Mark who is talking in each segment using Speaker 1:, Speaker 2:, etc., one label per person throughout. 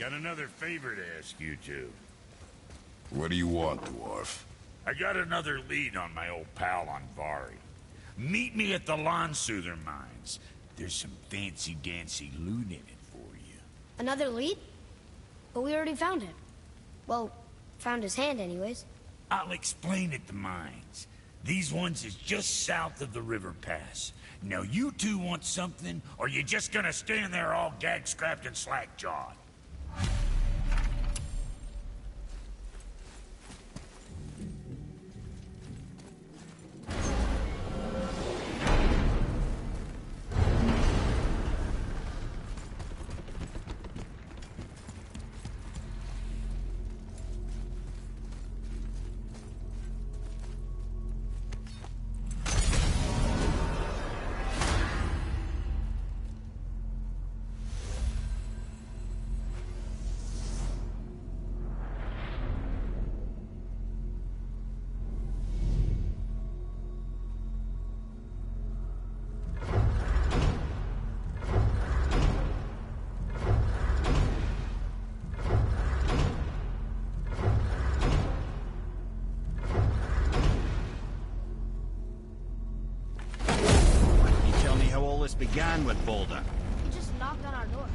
Speaker 1: Got another favor to ask you two.
Speaker 2: What do you want, dwarf?
Speaker 1: I got another lead on my old pal on Vari. Meet me at the Lawnsoother mines. There's some fancy-dancy loot in it for you.
Speaker 3: Another lead? But we already found him. Well, found his hand anyways.
Speaker 1: I'll explain at the mines. These ones is just south of the river pass. Now you two want something, or you just gonna stand there all gag-scrapped and slack-jawed?
Speaker 4: Began with Boulder.
Speaker 3: He just knocked on our door.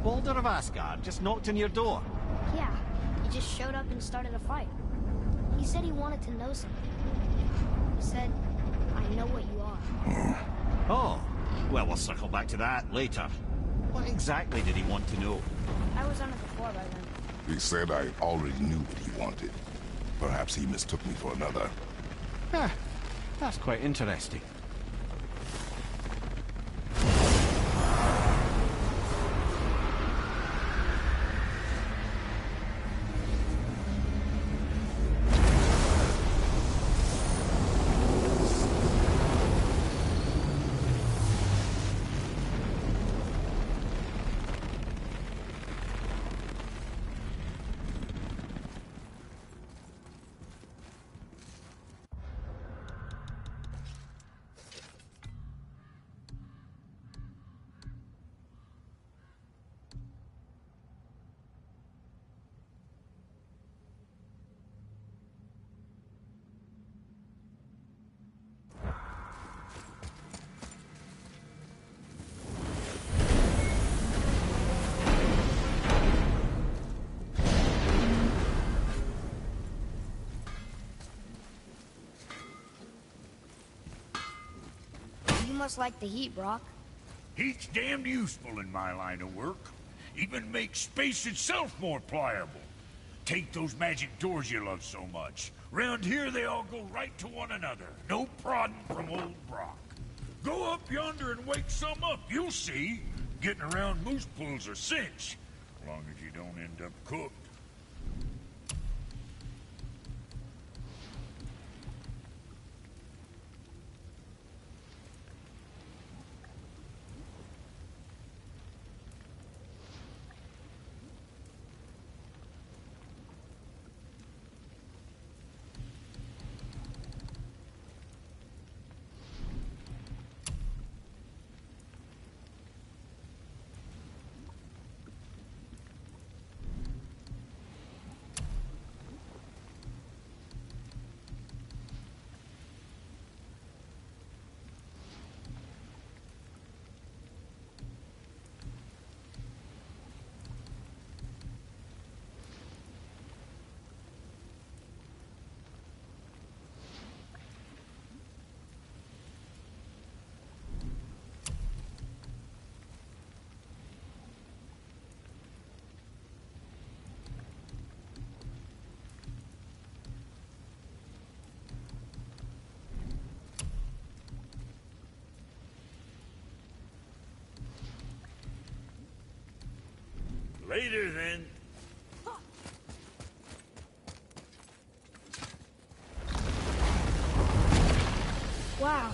Speaker 4: Boulder of Asgard just knocked on your door.
Speaker 3: Yeah, he just showed up and started a fight. He said he wanted to know something. He said, I know what you are.
Speaker 4: Oh, well, we'll circle back to that later. What exactly did he want to know?
Speaker 3: I was under the floor by then.
Speaker 2: He said I already knew what he wanted. Perhaps he mistook me for another.
Speaker 4: That's quite interesting.
Speaker 3: You must like the heat, Brock.
Speaker 1: Heat's damned useful in my line of work. Even makes space itself more pliable. Take those magic doors you love so much. Round here they all go right to one another. No prodding from old Brock. Go up yonder and wake some up, you'll see. Getting around moose pools are cinch. As long as you don't end up cooked. Later, then.
Speaker 3: Wow.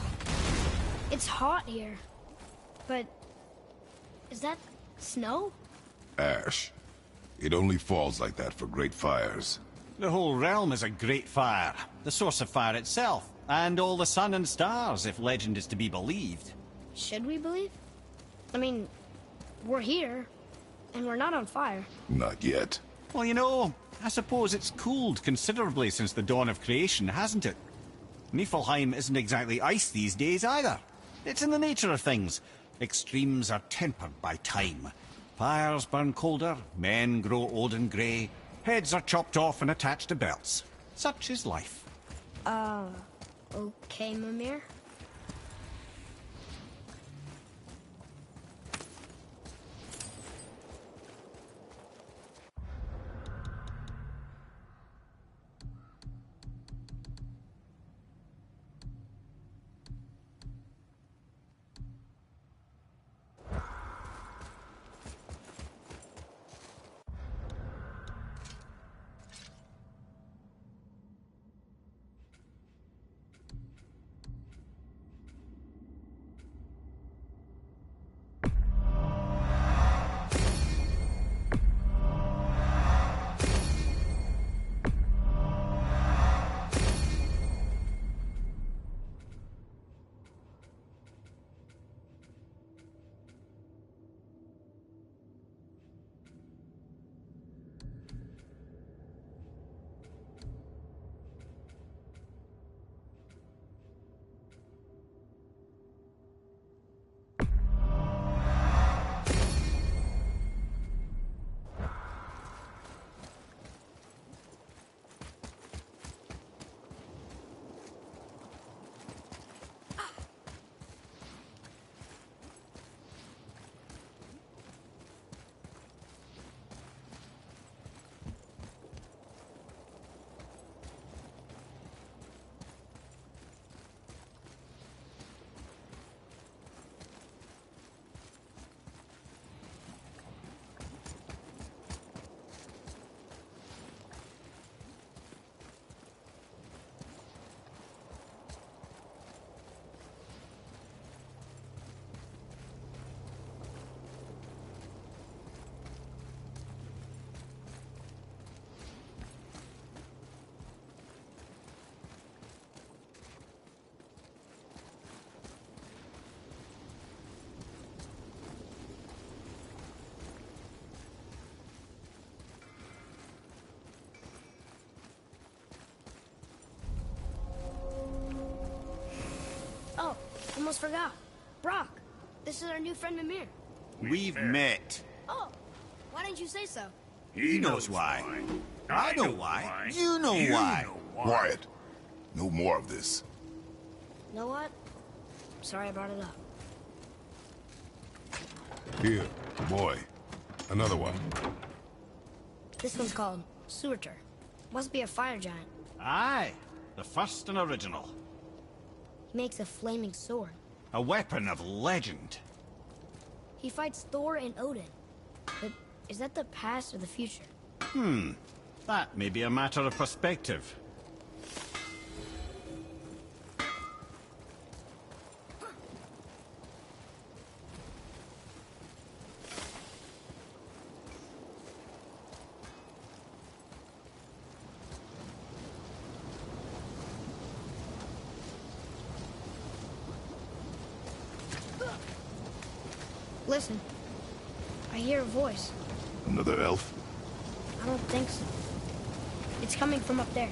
Speaker 3: It's hot here. But... is that snow?
Speaker 2: Ash. It only falls like that for great fires.
Speaker 4: The whole realm is a great fire. The source of fire itself. And all the sun and stars, if legend is to be believed.
Speaker 3: Should we believe? I mean, we're here. And we're not on fire.
Speaker 2: Not yet.
Speaker 4: Well, you know, I suppose it's cooled considerably since the dawn of creation, hasn't it? Niflheim isn't exactly ice these days either. It's in the nature of things. Extremes are tempered by time. Fires burn colder, men grow old and grey, heads are chopped off and attached to belts. Such is life.
Speaker 3: Okay, Mimir. Oh, almost forgot. Brock, this is our new friend Mimir.
Speaker 4: We've met.
Speaker 3: Oh, why didn't you say so?
Speaker 4: He knows why. I know why. You know why.
Speaker 2: Quiet. No more of this.
Speaker 3: You know what? Sorry I brought it up.
Speaker 2: Here, boy. Another one.
Speaker 3: This one's called Surtur. Must be a fire giant.
Speaker 4: Aye, the first and original.
Speaker 3: He makes a flaming sword.
Speaker 4: A weapon of legend.
Speaker 3: He fights Thor and Odin. But is that the past or the future?
Speaker 4: That may be a matter of perspective.
Speaker 3: Listen, I hear a voice.
Speaker 2: Another elf?
Speaker 3: I don't think so. It's coming from up there.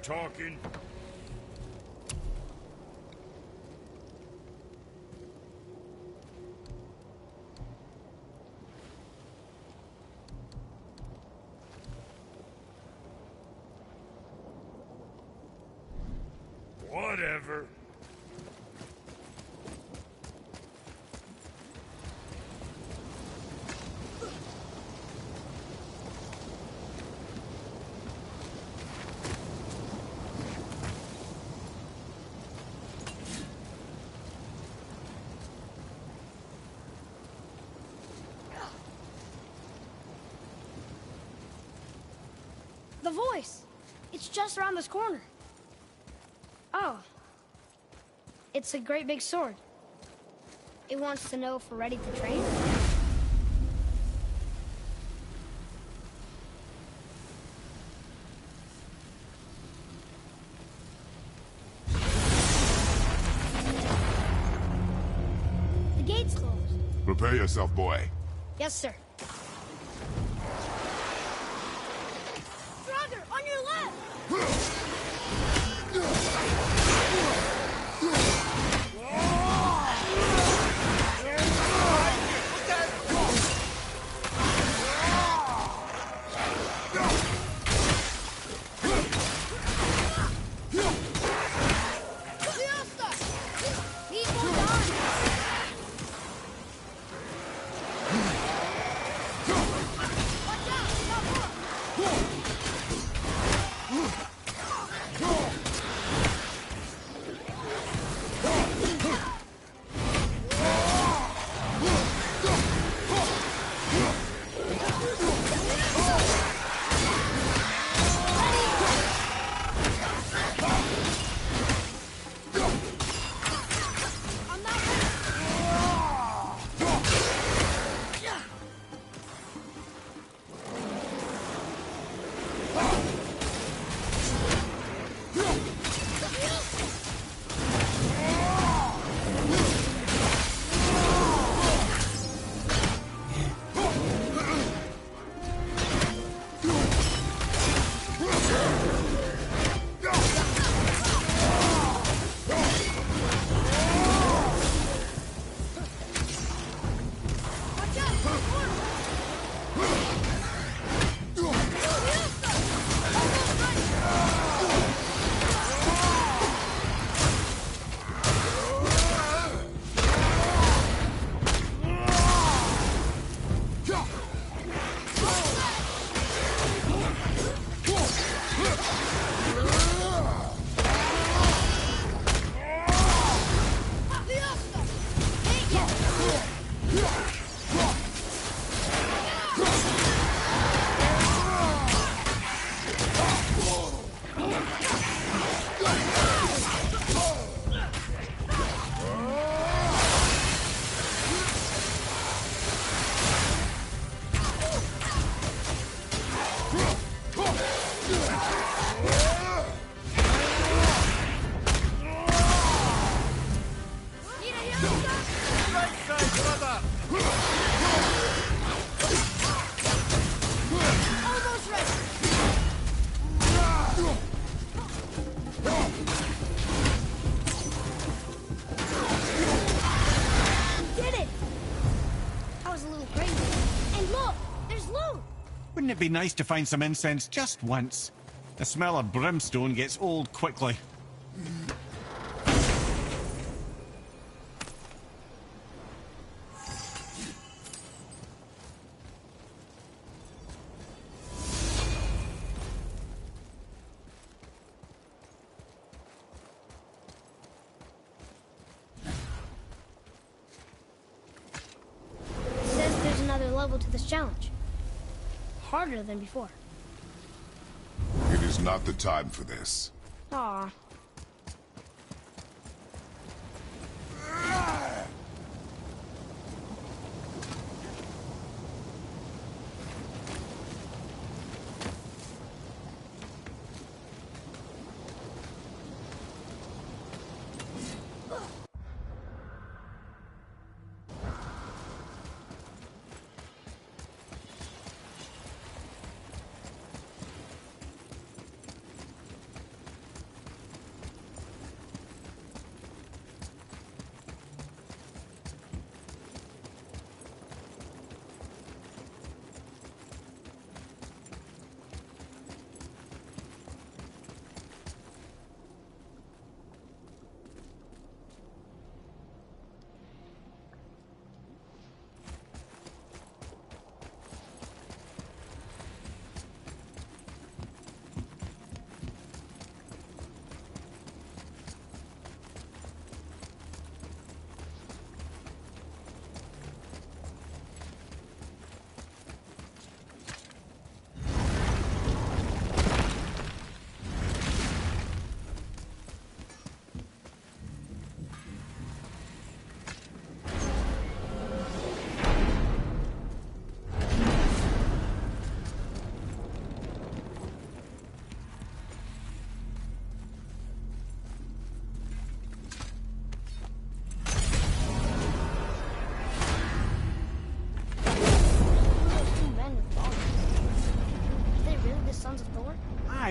Speaker 1: talking. Whatever.
Speaker 3: The voice! It's just around this corner. Oh. It's a great big sword. It wants to know if we're ready to train. The gate's closed.
Speaker 2: Prepare yourself, boy.
Speaker 3: Yes, sir. Draugr, on your left! People die! Watch out! Stop! I'm not ready! Watch out! Need a hero, sir? Almost ready. Did it! I was a little crazy. And look, there's loot.
Speaker 4: Wouldn't it be nice to find some incense just once? The smell of brimstone gets old quickly.
Speaker 3: It says there's another level to this challenge. Harder than before.
Speaker 2: It is not the time for this.
Speaker 3: Aw.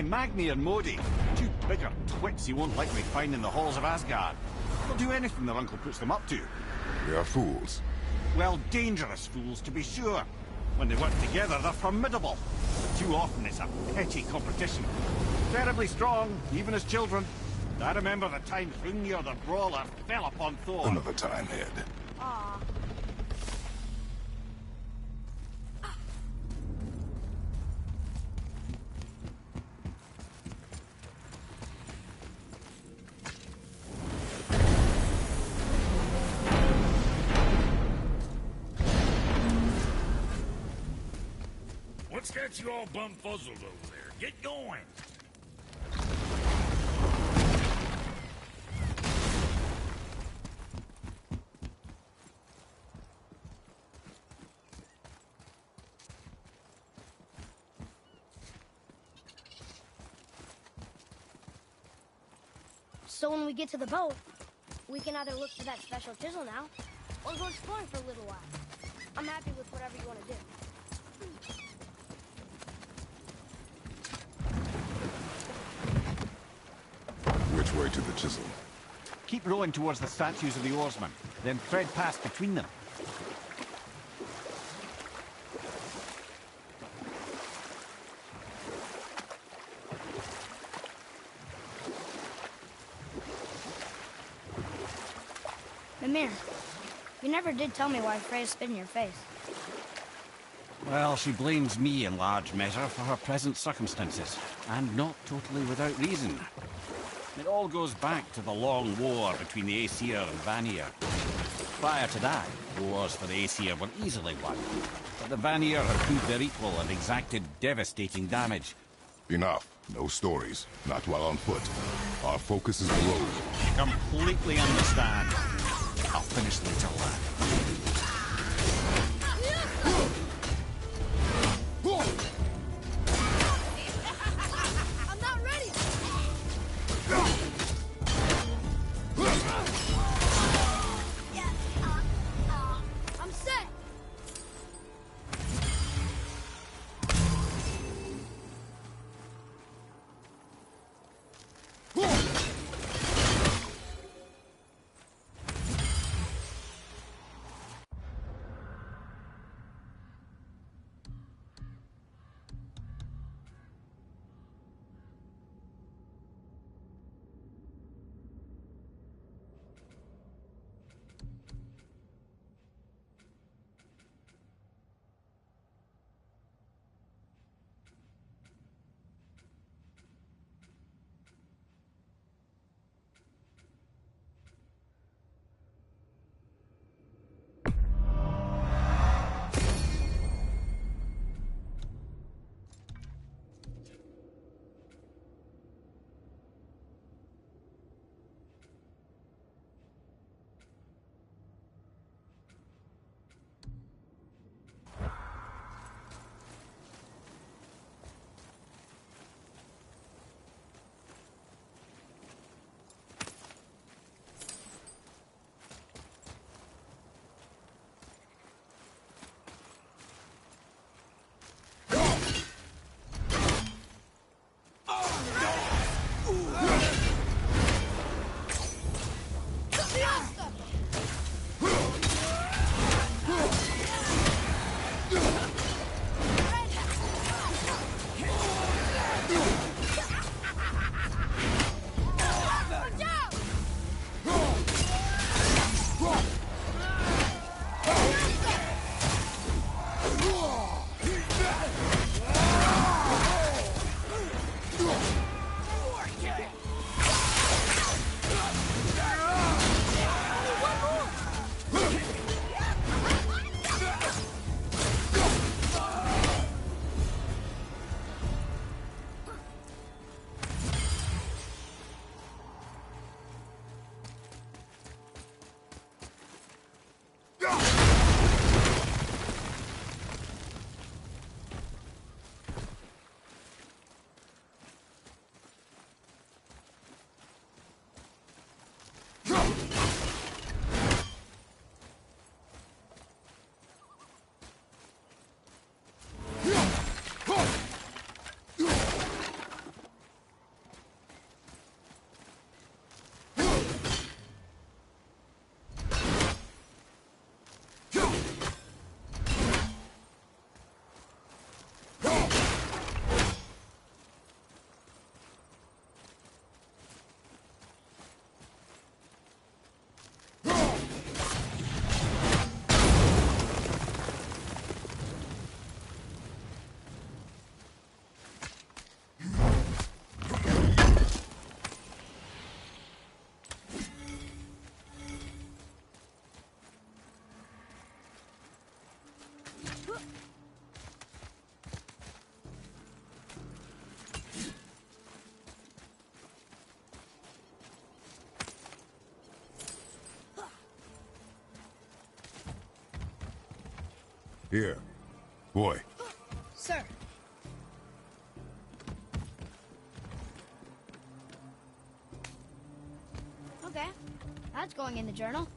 Speaker 4: Magni and Modi. Two bigger twits you won't like me find in the halls of Asgard. They'll do anything their uncle puts them up to.
Speaker 2: They are fools.
Speaker 4: Well, dangerous fools, to be sure. When they work together, they're formidable. But too often it's a petty competition. Terribly strong, even as children. I remember the time Hrungnir the Brawler fell upon Thor.
Speaker 2: Another time, Head.
Speaker 3: Aw.
Speaker 1: What's got you all bumfuzzled over there? Get going!
Speaker 3: So when we get to the boat, we can either look for that special chisel now, or go exploring for a little while. I'm happy with whatever you want to do.
Speaker 2: Which way to the chisel?
Speaker 4: Keep rowing towards the statues of the oarsmen, then thread past between them.
Speaker 3: Mimir, you never did tell me why Freya spit in your face.
Speaker 4: Well, she blames me in large measure for her present circumstances, and not totally without reason. It all goes back to the long war between the Aesir and Vanir. Prior to that, wars for the Aesir were easily won, but the Vanir had proved their equal and exacted devastating damage.
Speaker 2: Enough. No stories. Not while on foot. Our focus is the road.
Speaker 4: Completely understand. I'll finish later, lad.
Speaker 3: I'm not ready! I'm set!
Speaker 2: Here. Boy.
Speaker 3: Sir. Okay. That's going in the journal.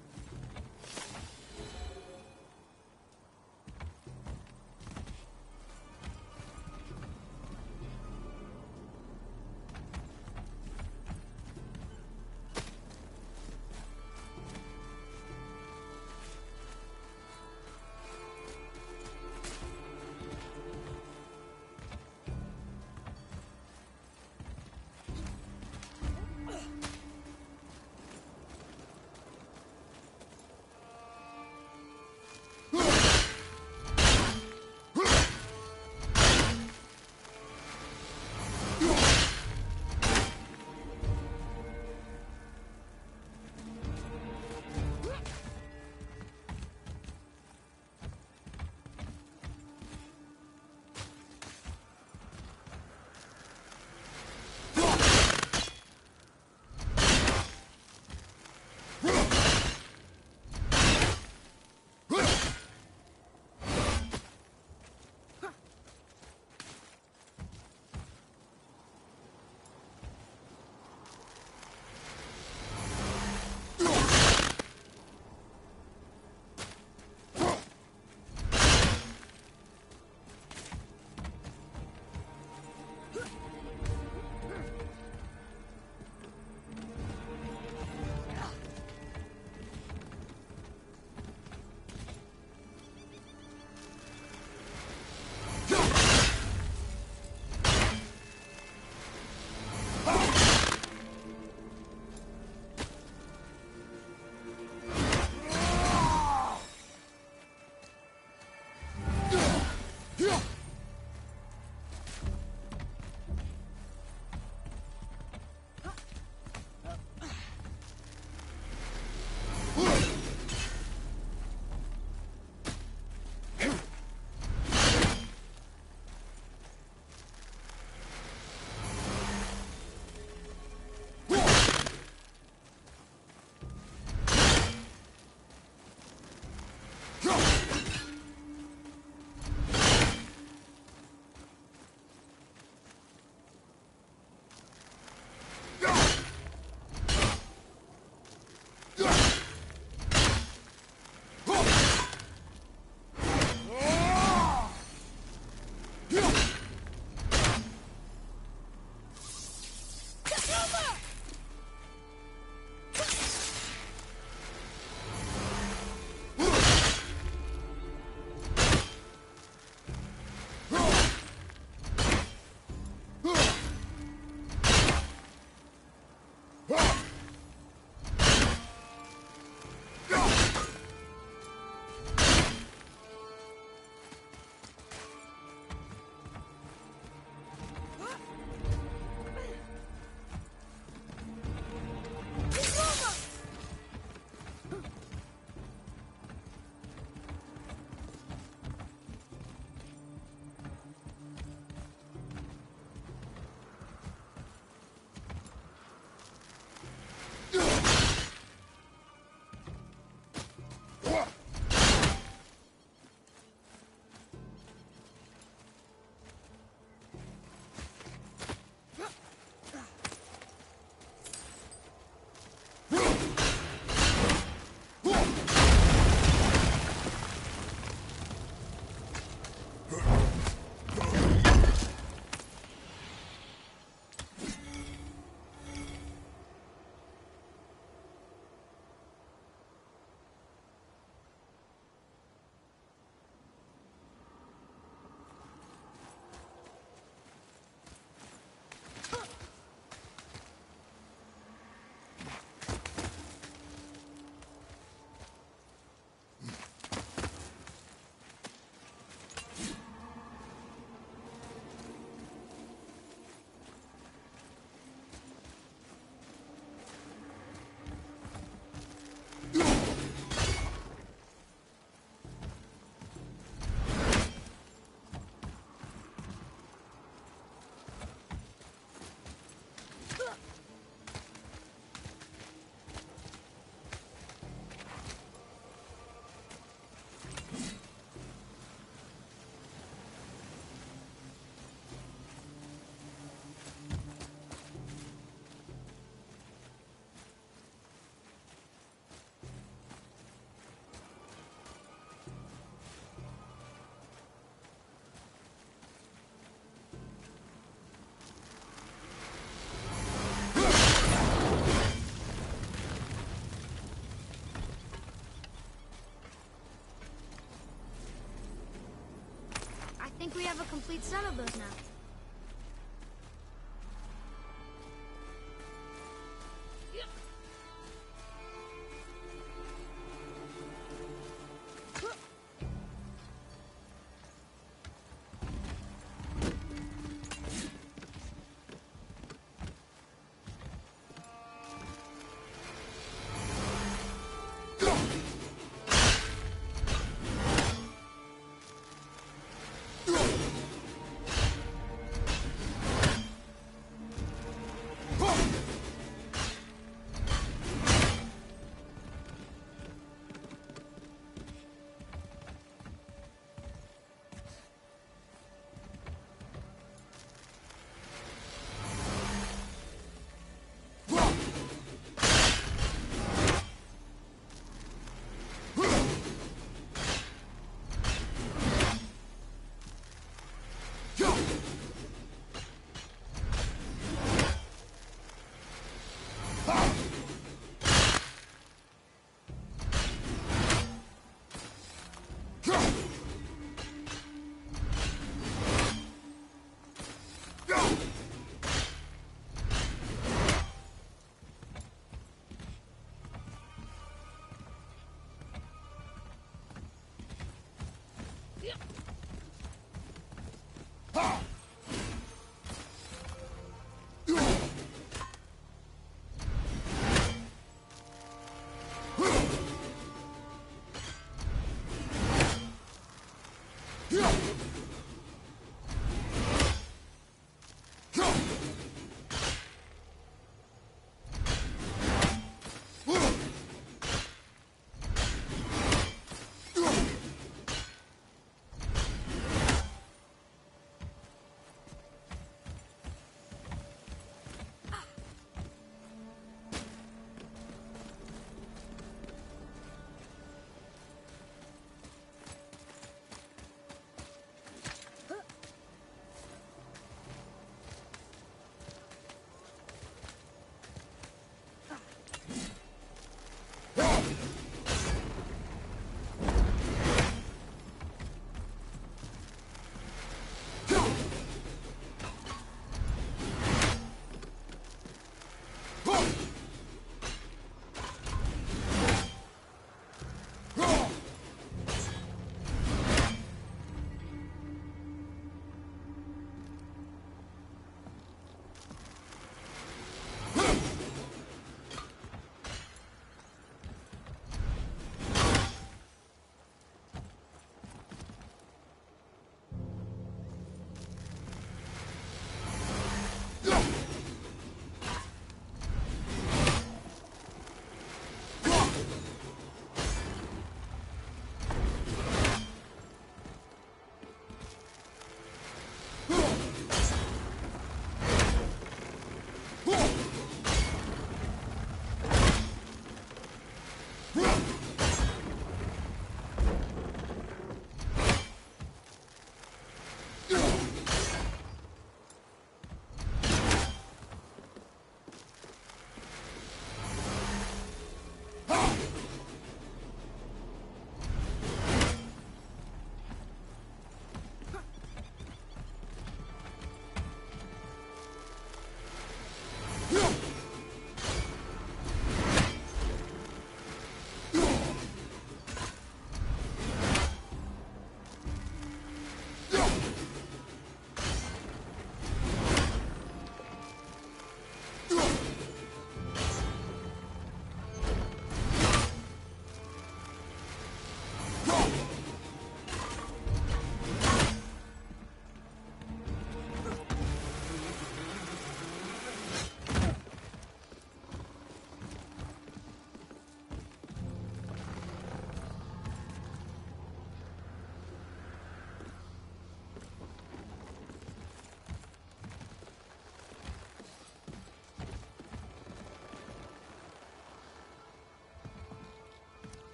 Speaker 3: we have a complete set of those now.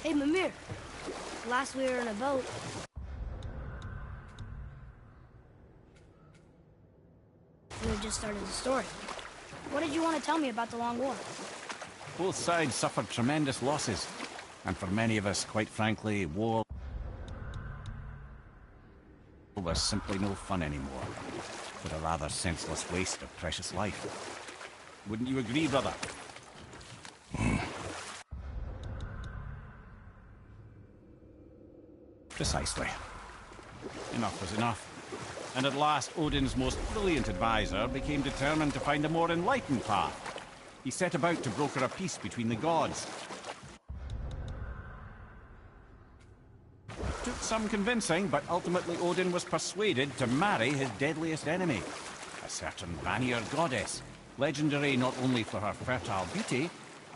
Speaker 3: Hey, Mimir. Last we were in a boat. We had just started the story. What did you want to tell me about the Long War?
Speaker 4: Both sides suffered tremendous losses. And for many of us, quite frankly, war was simply no fun anymore. But a rather senseless waste of precious life. Wouldn't you agree, brother? Precisely. Enough was enough. And at last, Odin's most brilliant advisor became determined to find a more enlightened path. He set about to broker a peace between the gods. Took some convincing, but ultimately Odin was persuaded to marry his deadliest enemy, a certain Vanir goddess, legendary not only for her fertile beauty,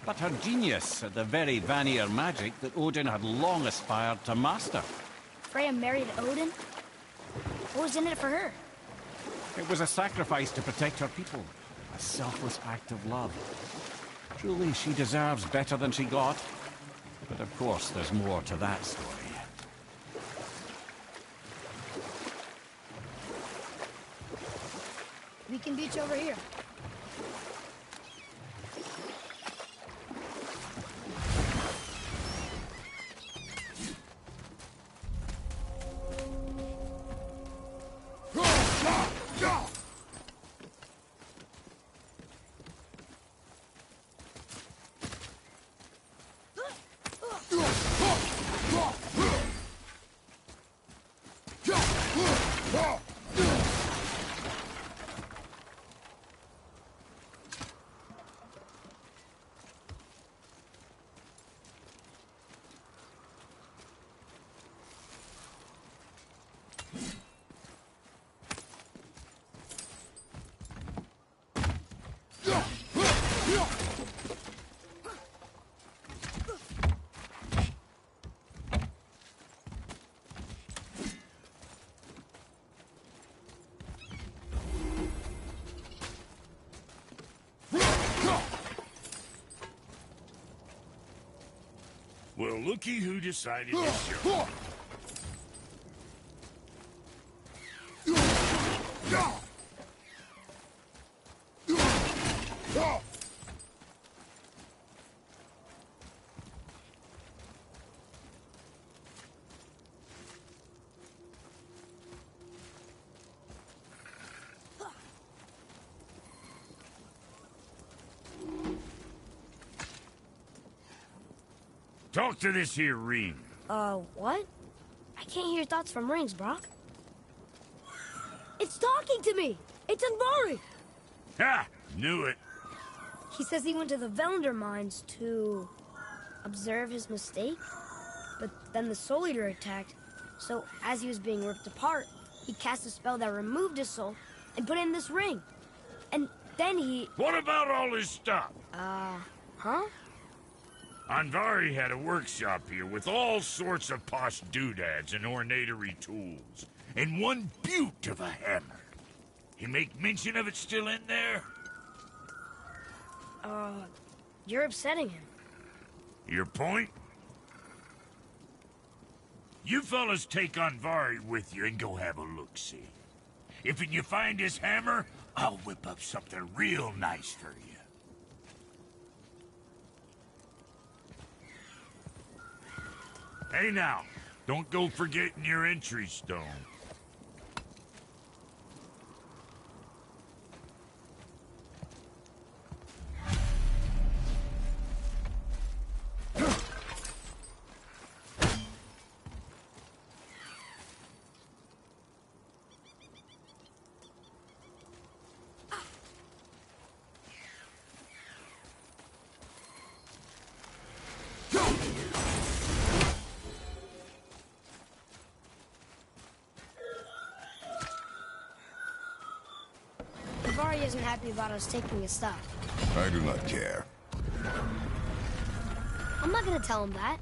Speaker 4: but her genius at the very Vanir magic that Odin had long aspired to master.
Speaker 3: Freya married Odin? What was in it for her?
Speaker 4: It was a sacrifice to protect her people, a selfless act of love. Truly, she deserves better than she got. But of course, there's more to that story.
Speaker 3: We can beach over here.
Speaker 1: Well, looky who decided to show. Talk to this here ring.
Speaker 3: What? I can't hear thoughts from rings, Brock. It's talking to me! It's Andvari!
Speaker 1: Ha! Knew it.
Speaker 3: He says he went to the Velander mines to observe his mistake, but then the Soul Eater attacked. So as he was being ripped apart, he cast a spell that removed his soul and put it in this ring. And then he...
Speaker 1: What about all his stuff?
Speaker 3: Huh?
Speaker 1: Andvari had a workshop here with all sorts of posh doodads and ornatery tools. And one beaut of a hammer. You make mention of it still in there?
Speaker 3: You're upsetting him.
Speaker 1: Your point? You fellas take Andvari with you and go have a look-see. If you find his hammer, I'll whip up something real nice for you. Hey now, don't go forgetting your entry stone.
Speaker 3: Andvari isn't happy about us taking his stuff.
Speaker 2: I do not care.
Speaker 3: I'm not gonna tell him that.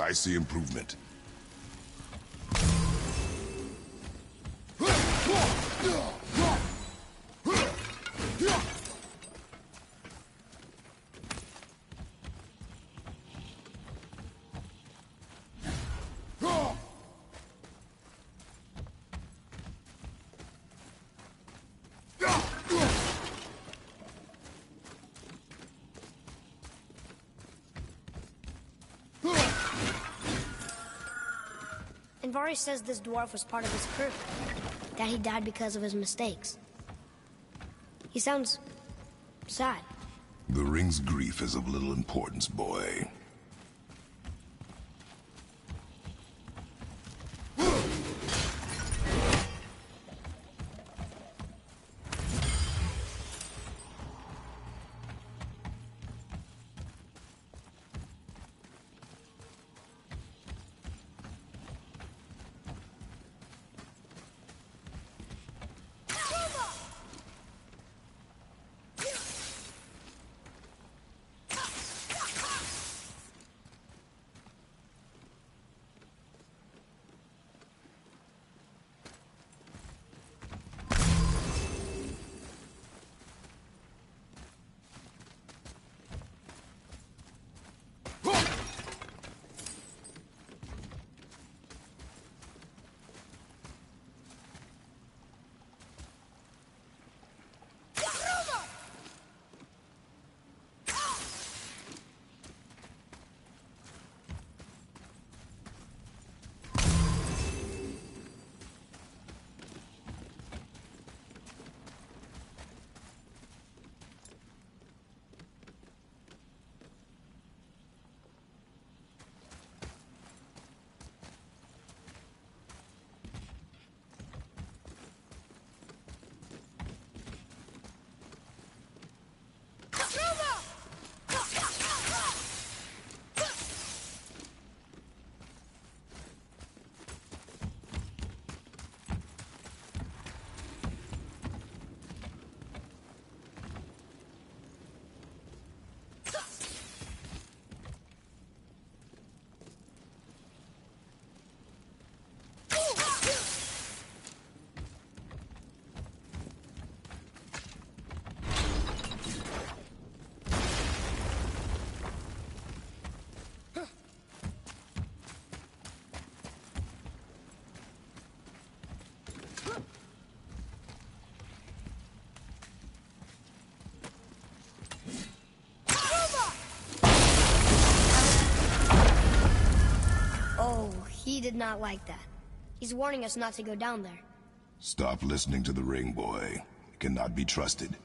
Speaker 2: I see improvement.
Speaker 3: Andvari says this dwarf was part of his crew, that he died because of his mistakes. He sounds sad.
Speaker 2: The ring's grief is of little importance, boy.
Speaker 3: He did not like that. He's warning us not to go down there.
Speaker 2: Stop listening to the ring, boy. It cannot be trusted.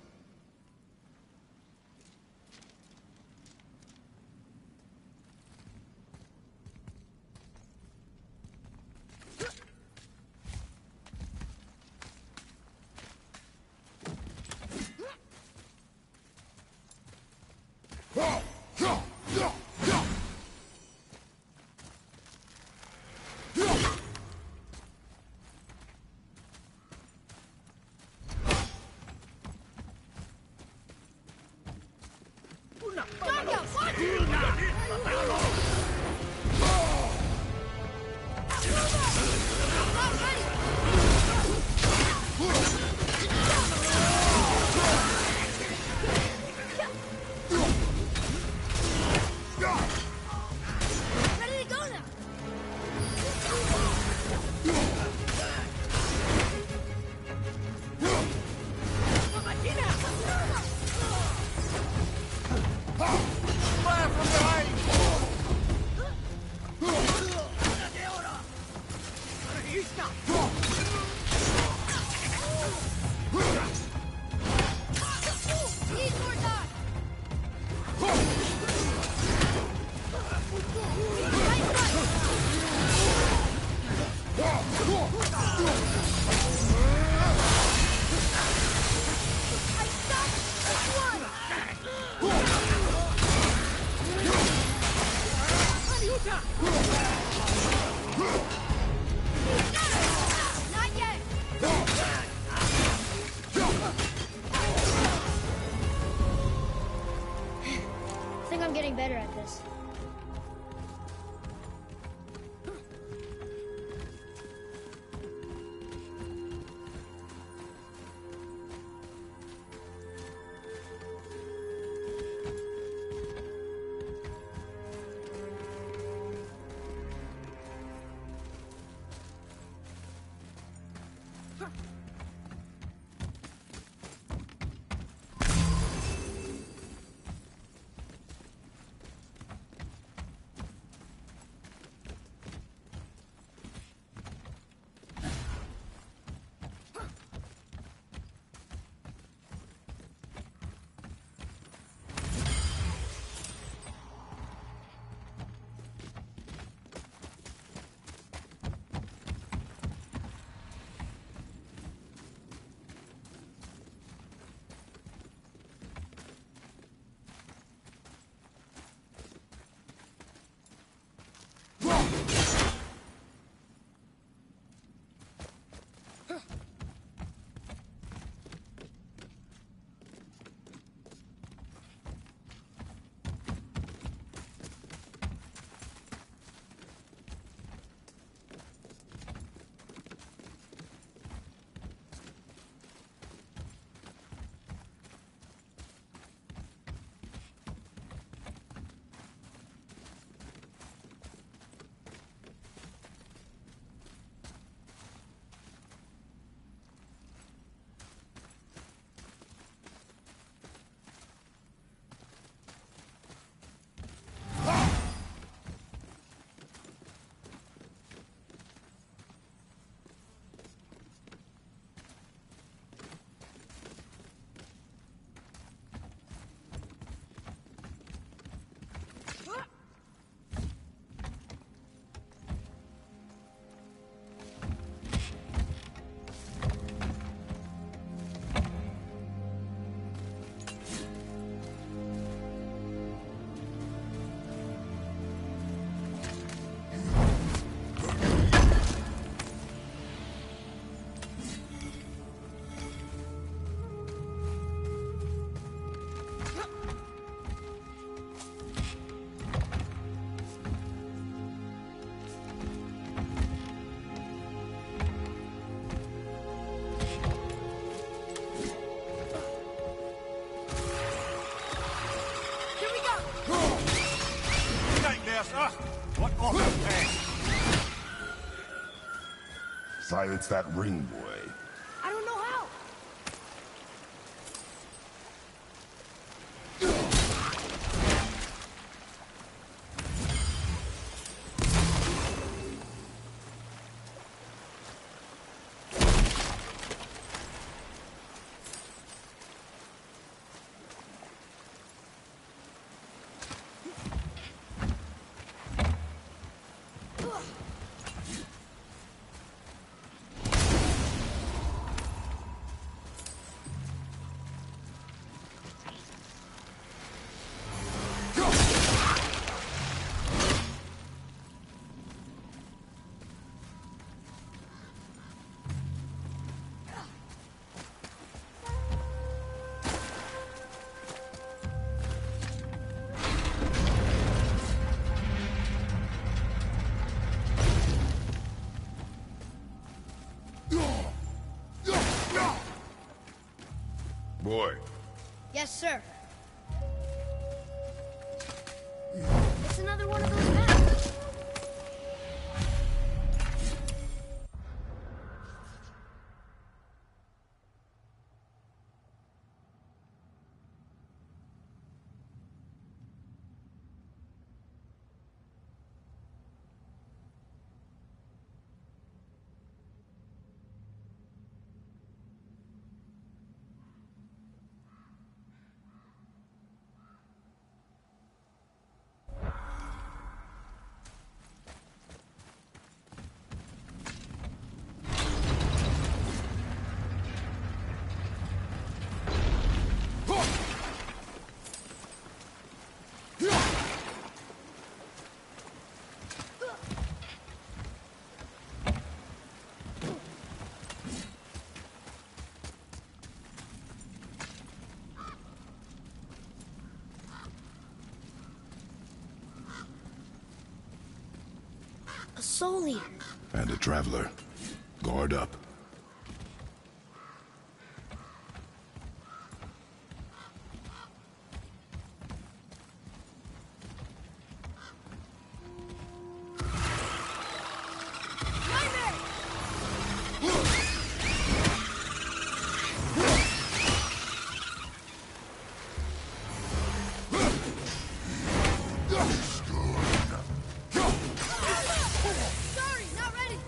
Speaker 3: think I'm getting better at this.
Speaker 2: Silence that ring, boy.
Speaker 3: I don't know how.
Speaker 2: Boy.
Speaker 3: Yes, sir. It's another one of those maps. Soul Eater.
Speaker 2: And a traveler. Guard up.
Speaker 3: Sorry, not ready.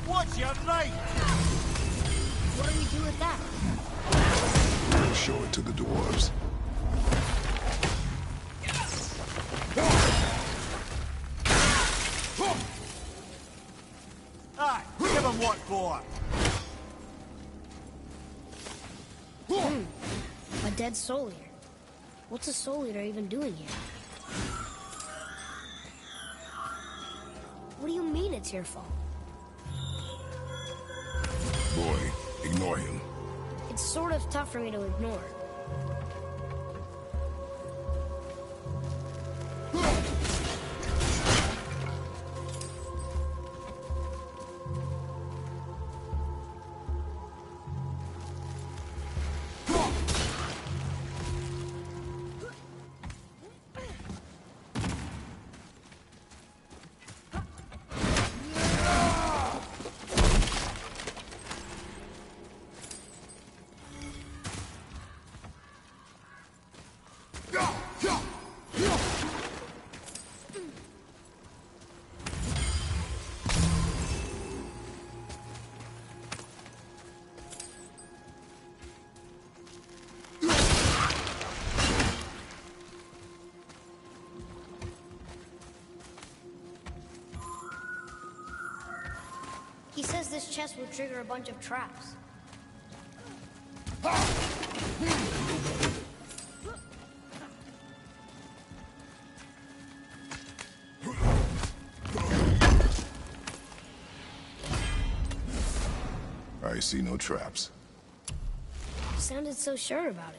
Speaker 4: What's your right?
Speaker 3: What do we do with that?
Speaker 2: We'll show it to the dwarves.
Speaker 4: Aye, give him what for.
Speaker 3: A dead Soul Eater. What's a Soul Eater even doing here? What do you mean it's your fault?
Speaker 2: Boy, ignore him.
Speaker 3: It's sort of tough for me to ignore. He says this chest will trigger a bunch of traps.
Speaker 2: I see no traps.
Speaker 3: You sounded so sure about it.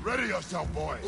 Speaker 2: Ready yourself, boy!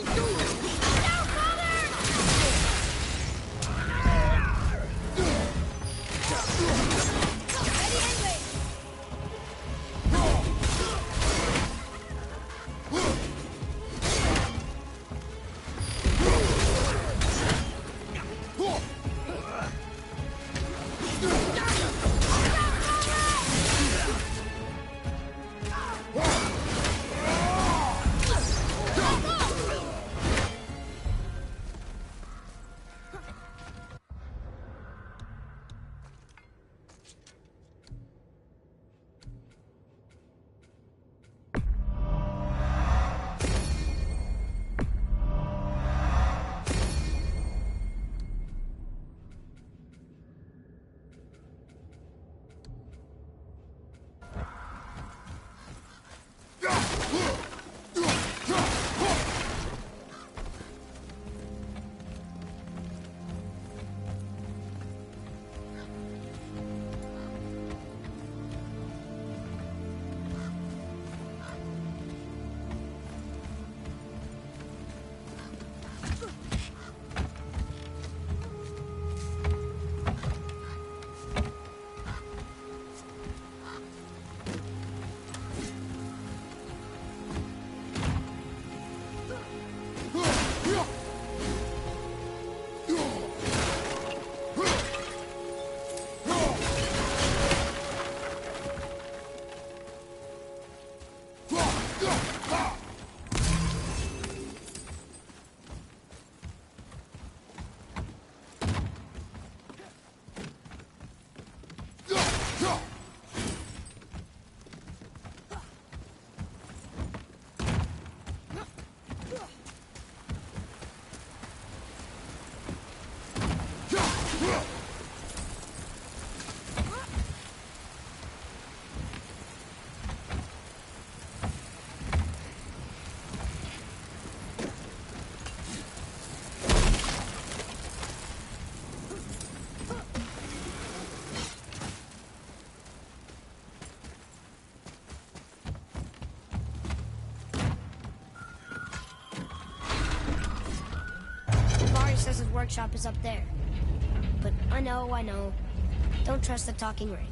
Speaker 3: Invari says his workshop is up there. But I know. Don't trust the talking ring.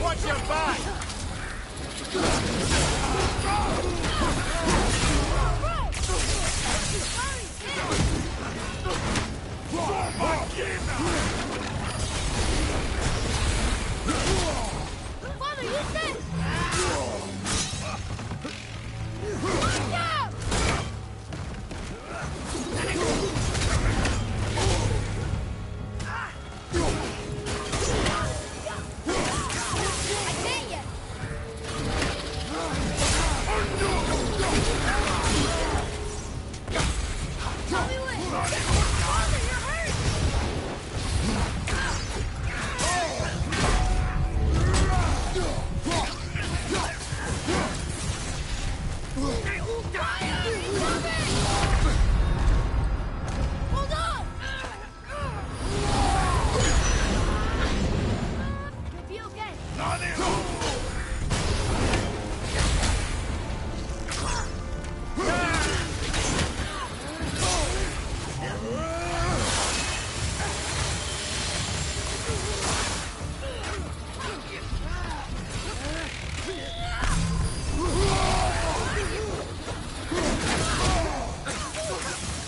Speaker 5: Watch your back!
Speaker 3: Father, use this! I can't yet! Tell me when! Father, you're hurt! Hold on! You'll be okay.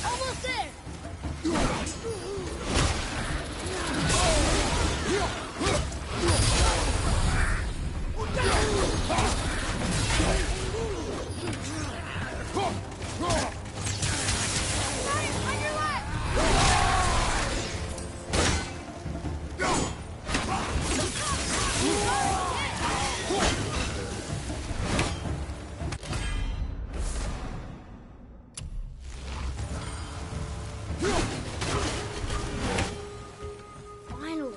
Speaker 3: Almost there! On your left! Finally.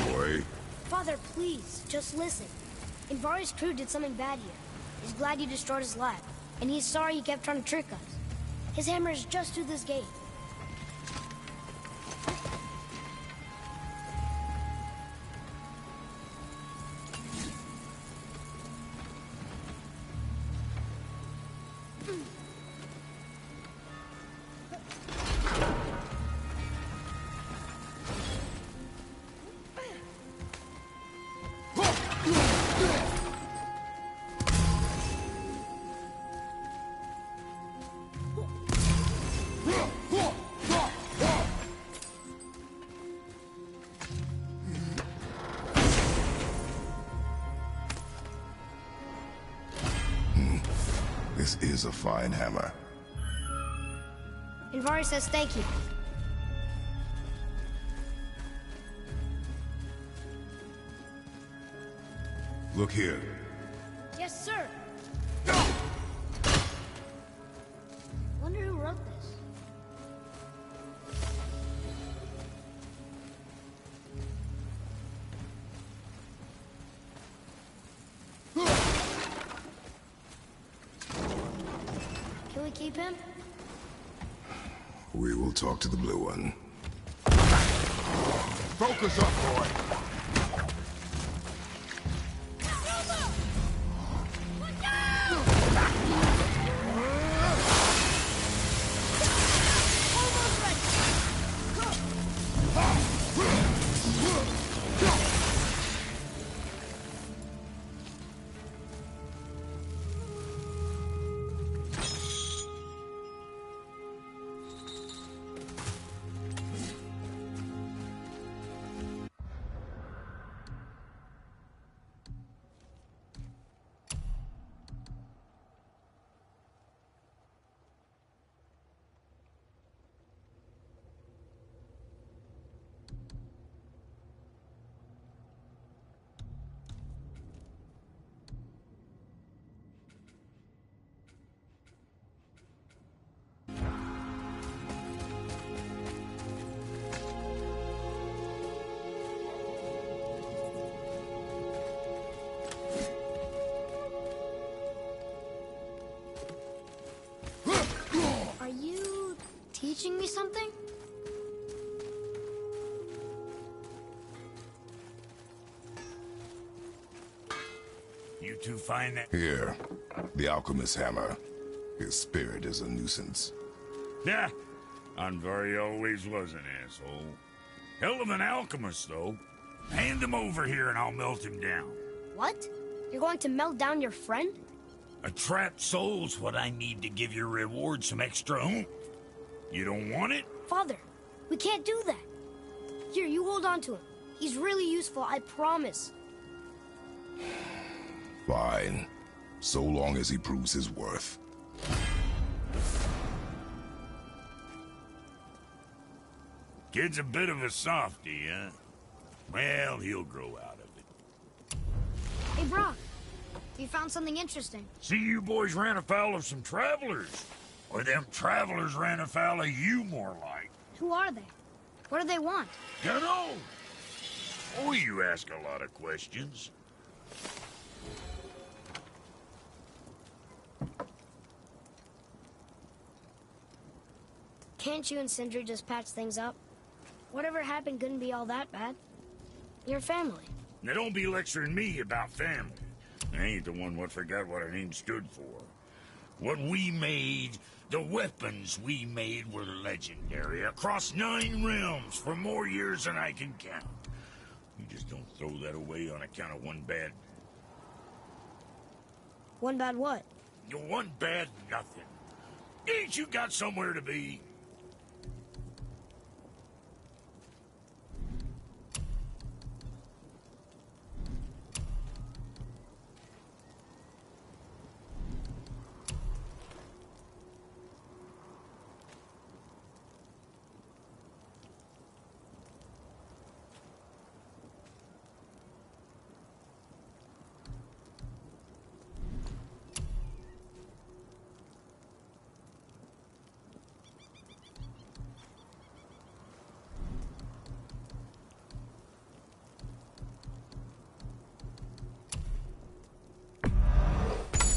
Speaker 2: Boy,
Speaker 3: Father, please, just listen. Invari's crew did something bad here. He's glad you destroyed his lab, and he's sorry he kept trying to trick us. His hammer is just through this gate.
Speaker 2: this is a fine hammer.
Speaker 3: Invari says thank you.
Speaker 2: Look here.
Speaker 3: Yes, sir. Wonder who wrote this. keep him?
Speaker 2: We will talk to the Blue One.
Speaker 5: Focus up, boy.
Speaker 3: Are you teaching me something?
Speaker 1: You two find that?
Speaker 2: Here, the alchemist's hammer. His spirit is a nuisance.
Speaker 1: Yeah, Andvari always was an asshole. Hell of an alchemist, though. Hand him over here and I'll melt him down.
Speaker 3: What? You're going to melt down your friend?
Speaker 1: A trapped soul's what I need to give your reward some extra oomph. You don't want it?
Speaker 3: Father, we can't do that. Here, you hold on to him. He's really useful, I promise.
Speaker 2: Fine. So long as he proves his worth.
Speaker 1: Kid's a bit of a softie, huh? Well, he'll grow out of it.
Speaker 3: Hey, Brock. You found something interesting.
Speaker 1: See, you boys ran afoul of some travelers. Or them travelers ran afoul of you, more like.
Speaker 3: Who are they? What do they want?
Speaker 1: Dunno. Oh, you ask a lot of questions.
Speaker 3: Can't you and Sindri just patch things up? Whatever happened couldn't be all that bad. You're family.
Speaker 1: Now don't be lecturing me about family. I ain't the one what forgot what our name stood for. What we made, the weapons we made were legendary across 9 realms for more years than I can count. You just don't throw that away on account of one bad...
Speaker 3: One bad what?
Speaker 1: One bad nothing. Ain't you got somewhere to be?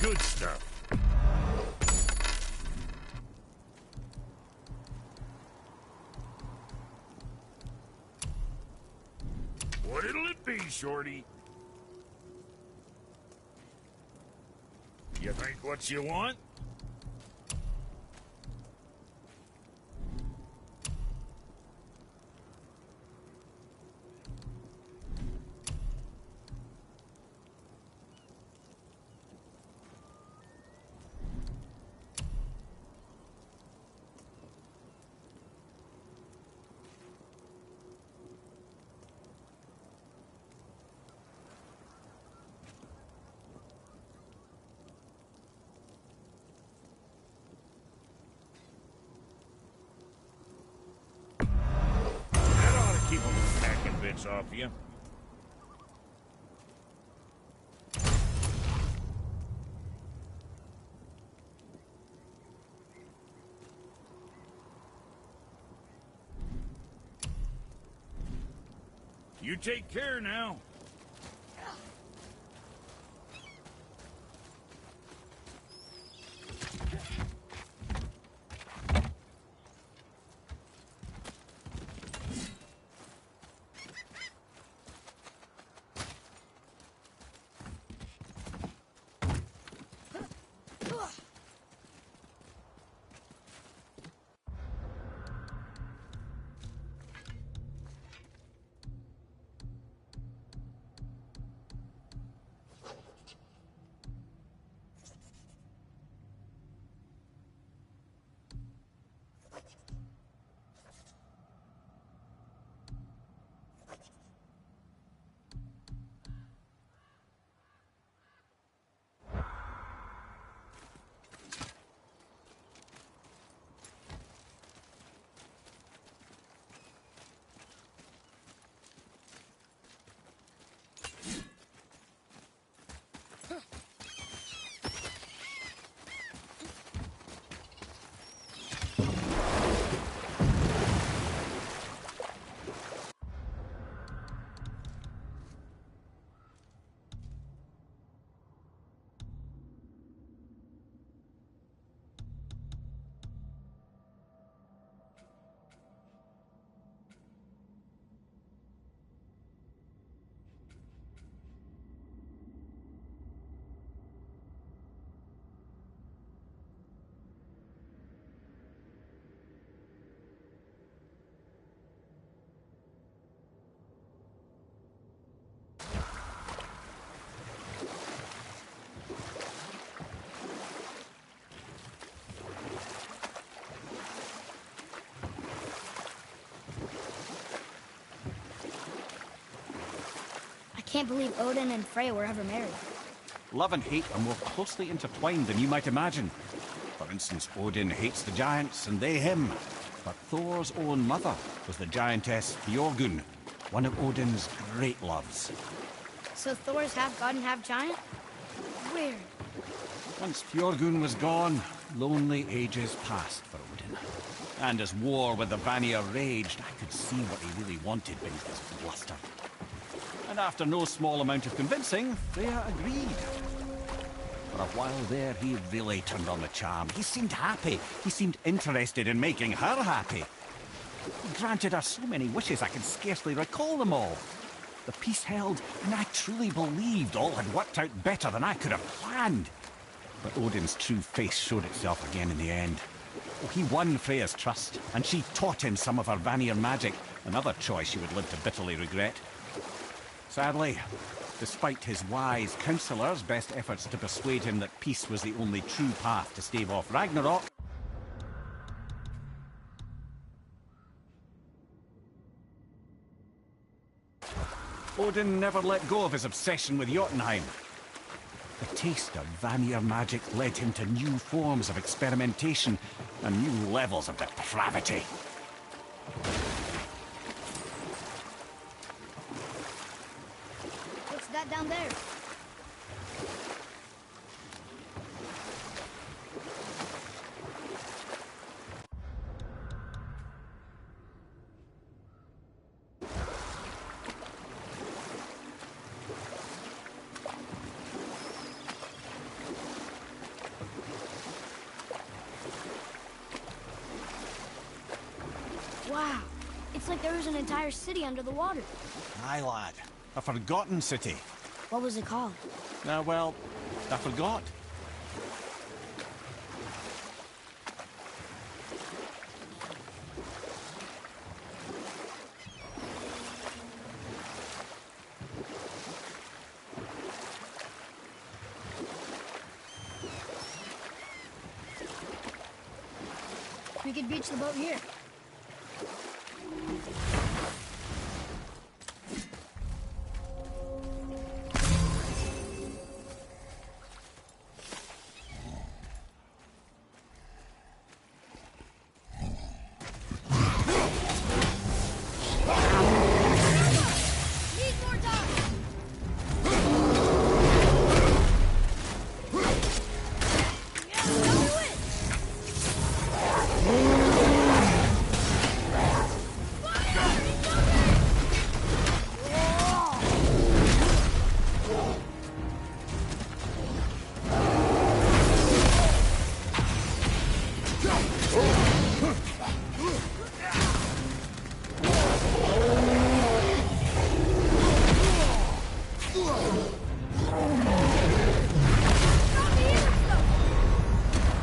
Speaker 1: Good stuff. What'll it be, Shorty? You think what you want? Keep them packing bits off you. You take care now.
Speaker 3: can't believe Odin and Freya were ever married.
Speaker 4: Love and hate are more closely intertwined than you might imagine. For instance, Odin hates the giants and they him. But Thor's own mother was the giantess Björgun, one of Odin's great loves.
Speaker 3: So Thor's half god and half giant? Weird.
Speaker 4: Once Björgun was gone, lonely ages passed for Odin. And as war with the Vanir raged, I could see what he really wanted beneath his bluster. And after no small amount of convincing, Freya agreed. For a while there, he really turned on the charm. He seemed happy. He seemed interested in making her happy. He granted her so many wishes I could scarcely recall them all. The peace held, and I truly believed all had worked out better than I could have planned. But Odin's true face showed itself again in the end. Oh, he won Freya's trust, and she taught him some of her Vanir magic, another choice she would live to bitterly regret. Sadly, despite his wise counselors' best efforts to persuade him that peace was the only true path to stave off Ragnarok, Odin never let go of his obsession with Jotunheim. The taste of Vanir magic led him to new forms of experimentation and new levels of depravity.
Speaker 3: What's that down there? Wow, it's like there was an entire city under the water.
Speaker 4: Aye, lad. A forgotten city.
Speaker 3: What was it called?
Speaker 4: Well, I forgot.
Speaker 3: We could beach the boat here. Need more time. Yeah, do it.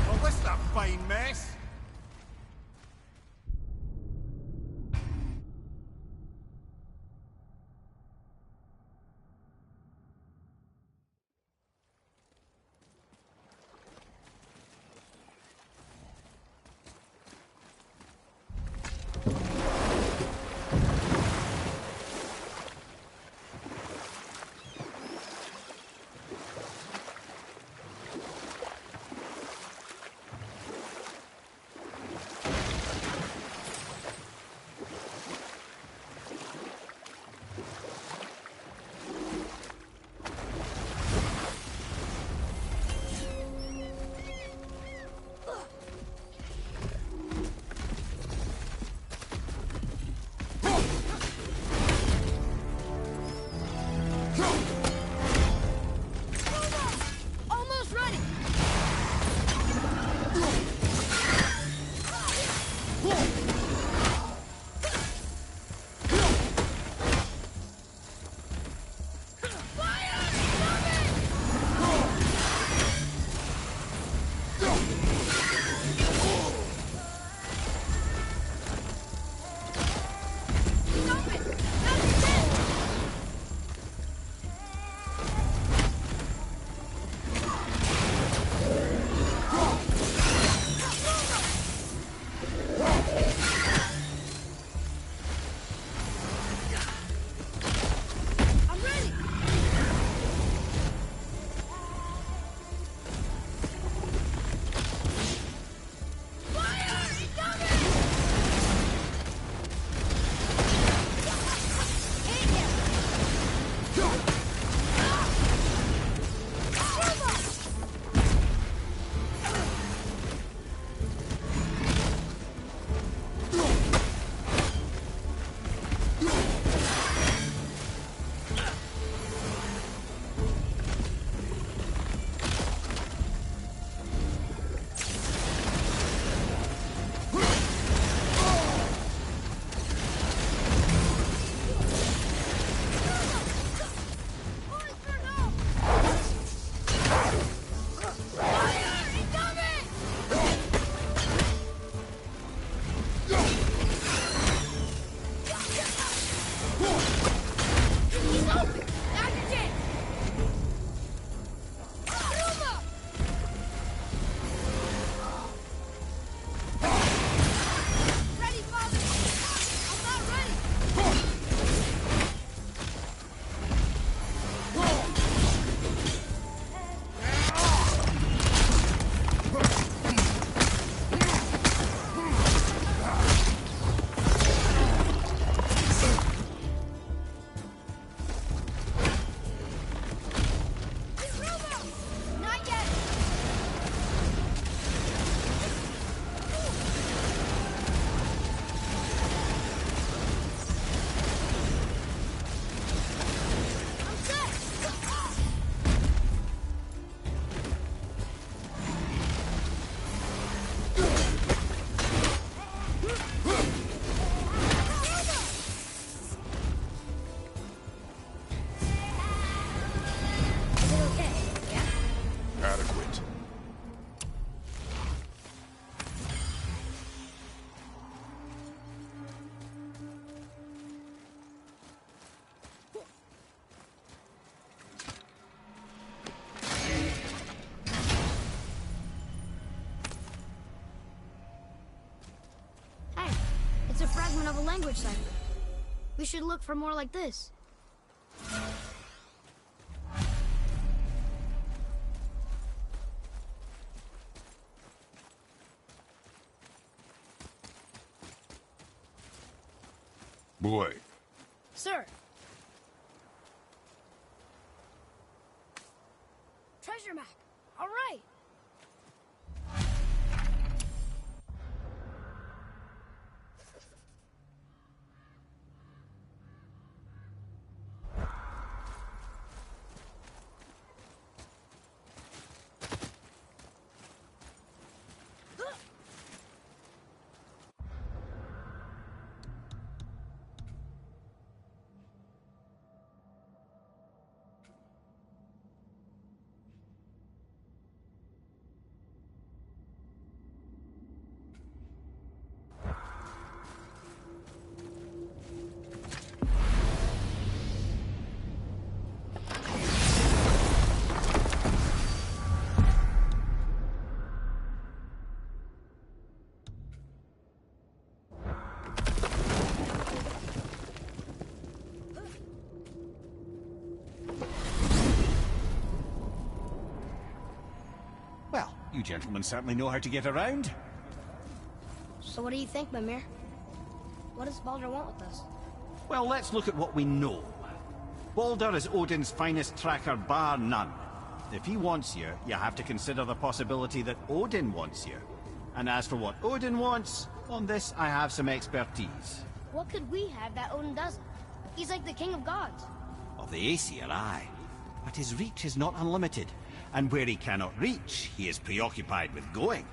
Speaker 5: Well, this is a fine mess.
Speaker 3: language cipher. We should look for more like this.
Speaker 2: Boy,
Speaker 3: Sir. Treasure map. All right.
Speaker 4: Well, you gentlemen certainly know how to get around.
Speaker 3: So what do you think, Mimir? What does Baldur want with us?
Speaker 4: Well, let's look at what we know. Baldur is Odin's finest tracker, bar none. If he wants you, you have to consider the possibility that Odin wants you. And as for what Odin wants, on this I have some expertise.
Speaker 3: What could we have that Odin doesn't? He's like the king of gods.
Speaker 4: Of the Aesir, aye. But his reach is not unlimited. And where he cannot reach, he is preoccupied with going.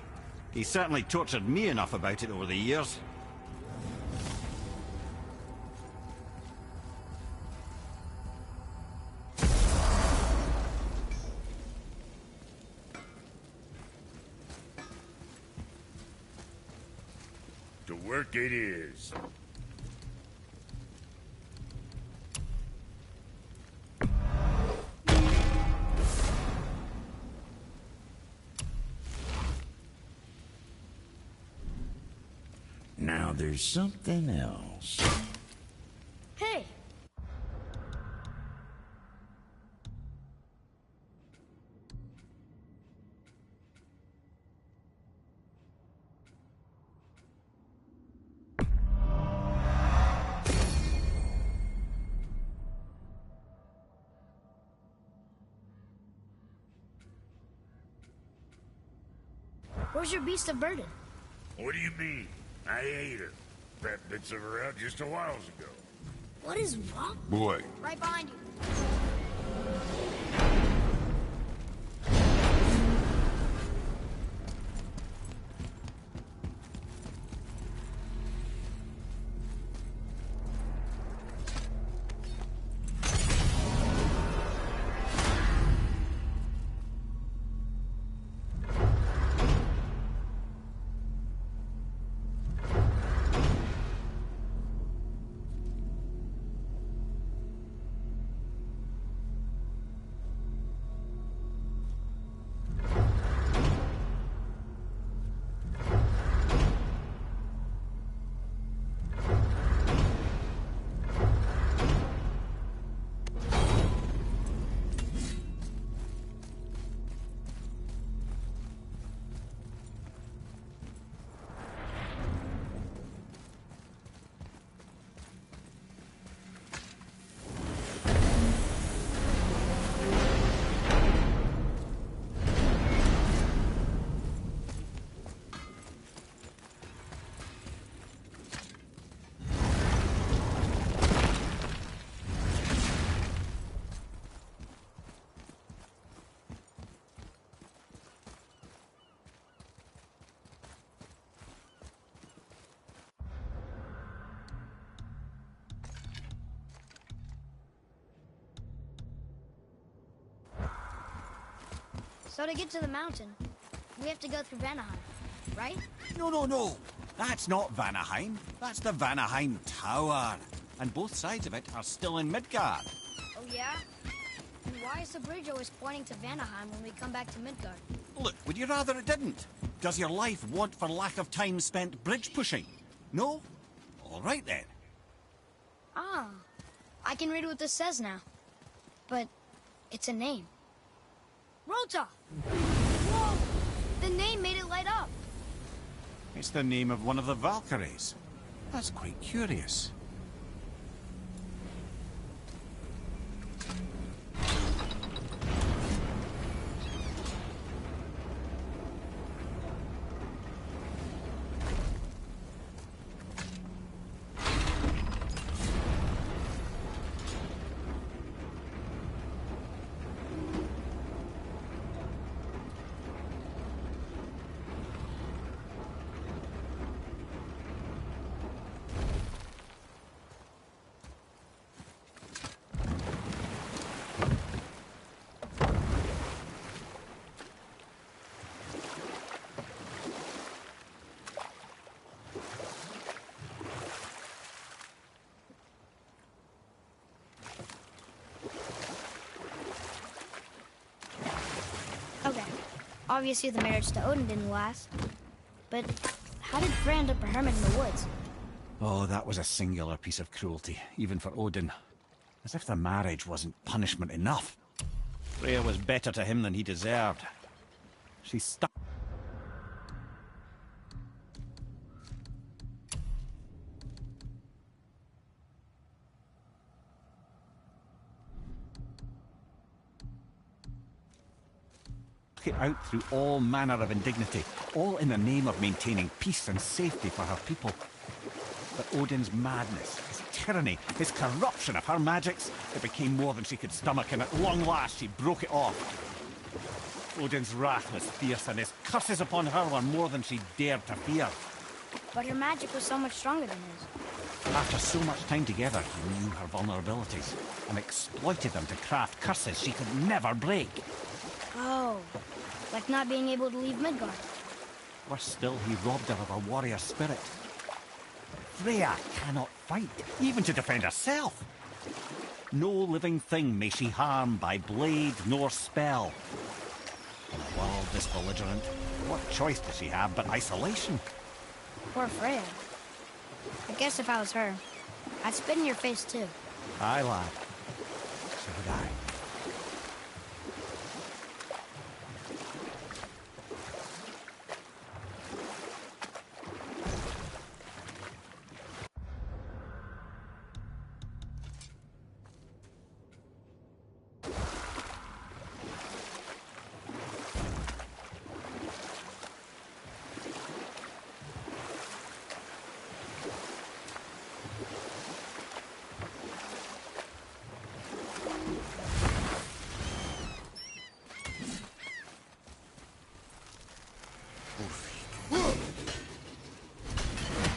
Speaker 4: He's certainly tortured me enough about it over the years.
Speaker 1: To work it is. Now there's something else.
Speaker 3: Hey! Where's your beast of burden?
Speaker 1: What do you mean? I ate her. That bits of her out just a while ago.
Speaker 3: What is wrong?
Speaker 2: boy,
Speaker 3: Right behind you. So to get to the mountain, we have to go through Vanaheim, right?
Speaker 4: No. That's not Vanaheim. That's the Vanaheim Tower. And both sides of it are still in Midgard.
Speaker 3: Oh yeah? And why is the bridge always pointing to Vanaheim when we come back to Midgard?
Speaker 4: Look, would you rather it didn't? Does your life want for lack of time spent bridge pushing? No? All right then.
Speaker 3: Ah, I can read what this says now. But it's a name. Rota! Whoa! The name made it light up.
Speaker 4: It's the name of one of the Valkyries. That's quite curious.
Speaker 3: Okay. Obviously the marriage to Odin didn't last. But how did Frey end up a hermit in the woods?
Speaker 4: Oh, that was a singular piece of cruelty, even for Odin. As if the marriage wasn't punishment enough. Freya was better to him than he deserved. She stuck it out through all manner of indignity, all in the name of maintaining peace and safety for her people. But Odin's madness, his tyranny, his corruption of her magics, it became more than she could stomach, and at long last she broke it off. Odin's wrath was fierce, and his curses upon her were more than she dared to fear.
Speaker 3: But her magic was so much stronger than his.
Speaker 4: After so much time together, he knew her vulnerabilities, and exploited them to craft curses she could never break.
Speaker 3: Oh, like not being able to leave Midgard.
Speaker 4: Worse still, he robbed her of her warrior spirit. Freya cannot fight, even to defend herself. No living thing may she harm by blade nor spell. In a world this belligerent, what choice does she have but isolation?
Speaker 3: Poor Freya. I guess if I was her, I'd spit in your face too.
Speaker 4: Aye, lad. So would I.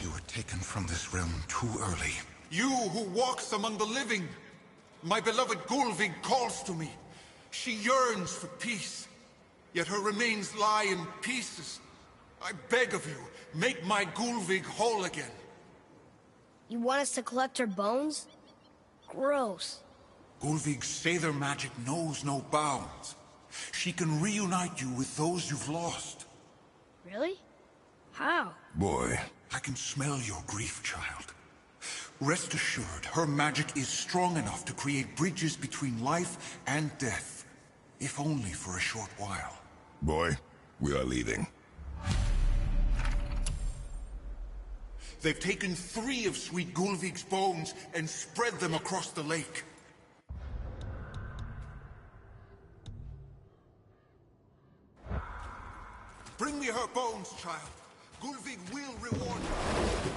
Speaker 6: You were taken from this realm too early. You who walks among the living! My beloved Gulvig calls to me. She yearns for peace, yet her remains lie in pieces. I beg of you, make my Gulvig whole again.
Speaker 3: You want us to collect her bones? Gross.
Speaker 6: Gulvig's Sather magic knows no bounds. She can reunite you with those you've lost.
Speaker 3: Really? How?
Speaker 2: Boy,
Speaker 6: I can smell your grief, child. Rest assured, her magic is strong enough to create bridges between life and death, if only for a short while.
Speaker 2: boy, we are leaving.
Speaker 6: They've taken 3 of Sweet Gulvig's bones and spread them across the lake. Bring me her bones, child. Gulvig will reward her.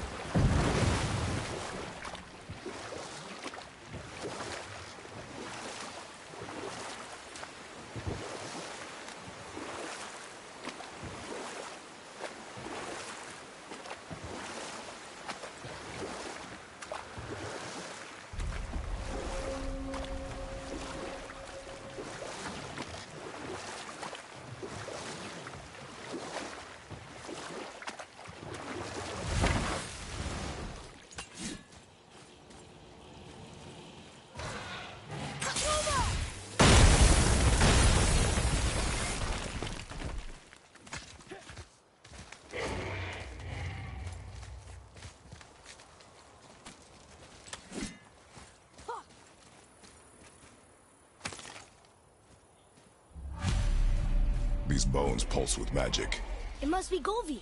Speaker 2: These bones pulse with magic.
Speaker 3: It must be Golvi.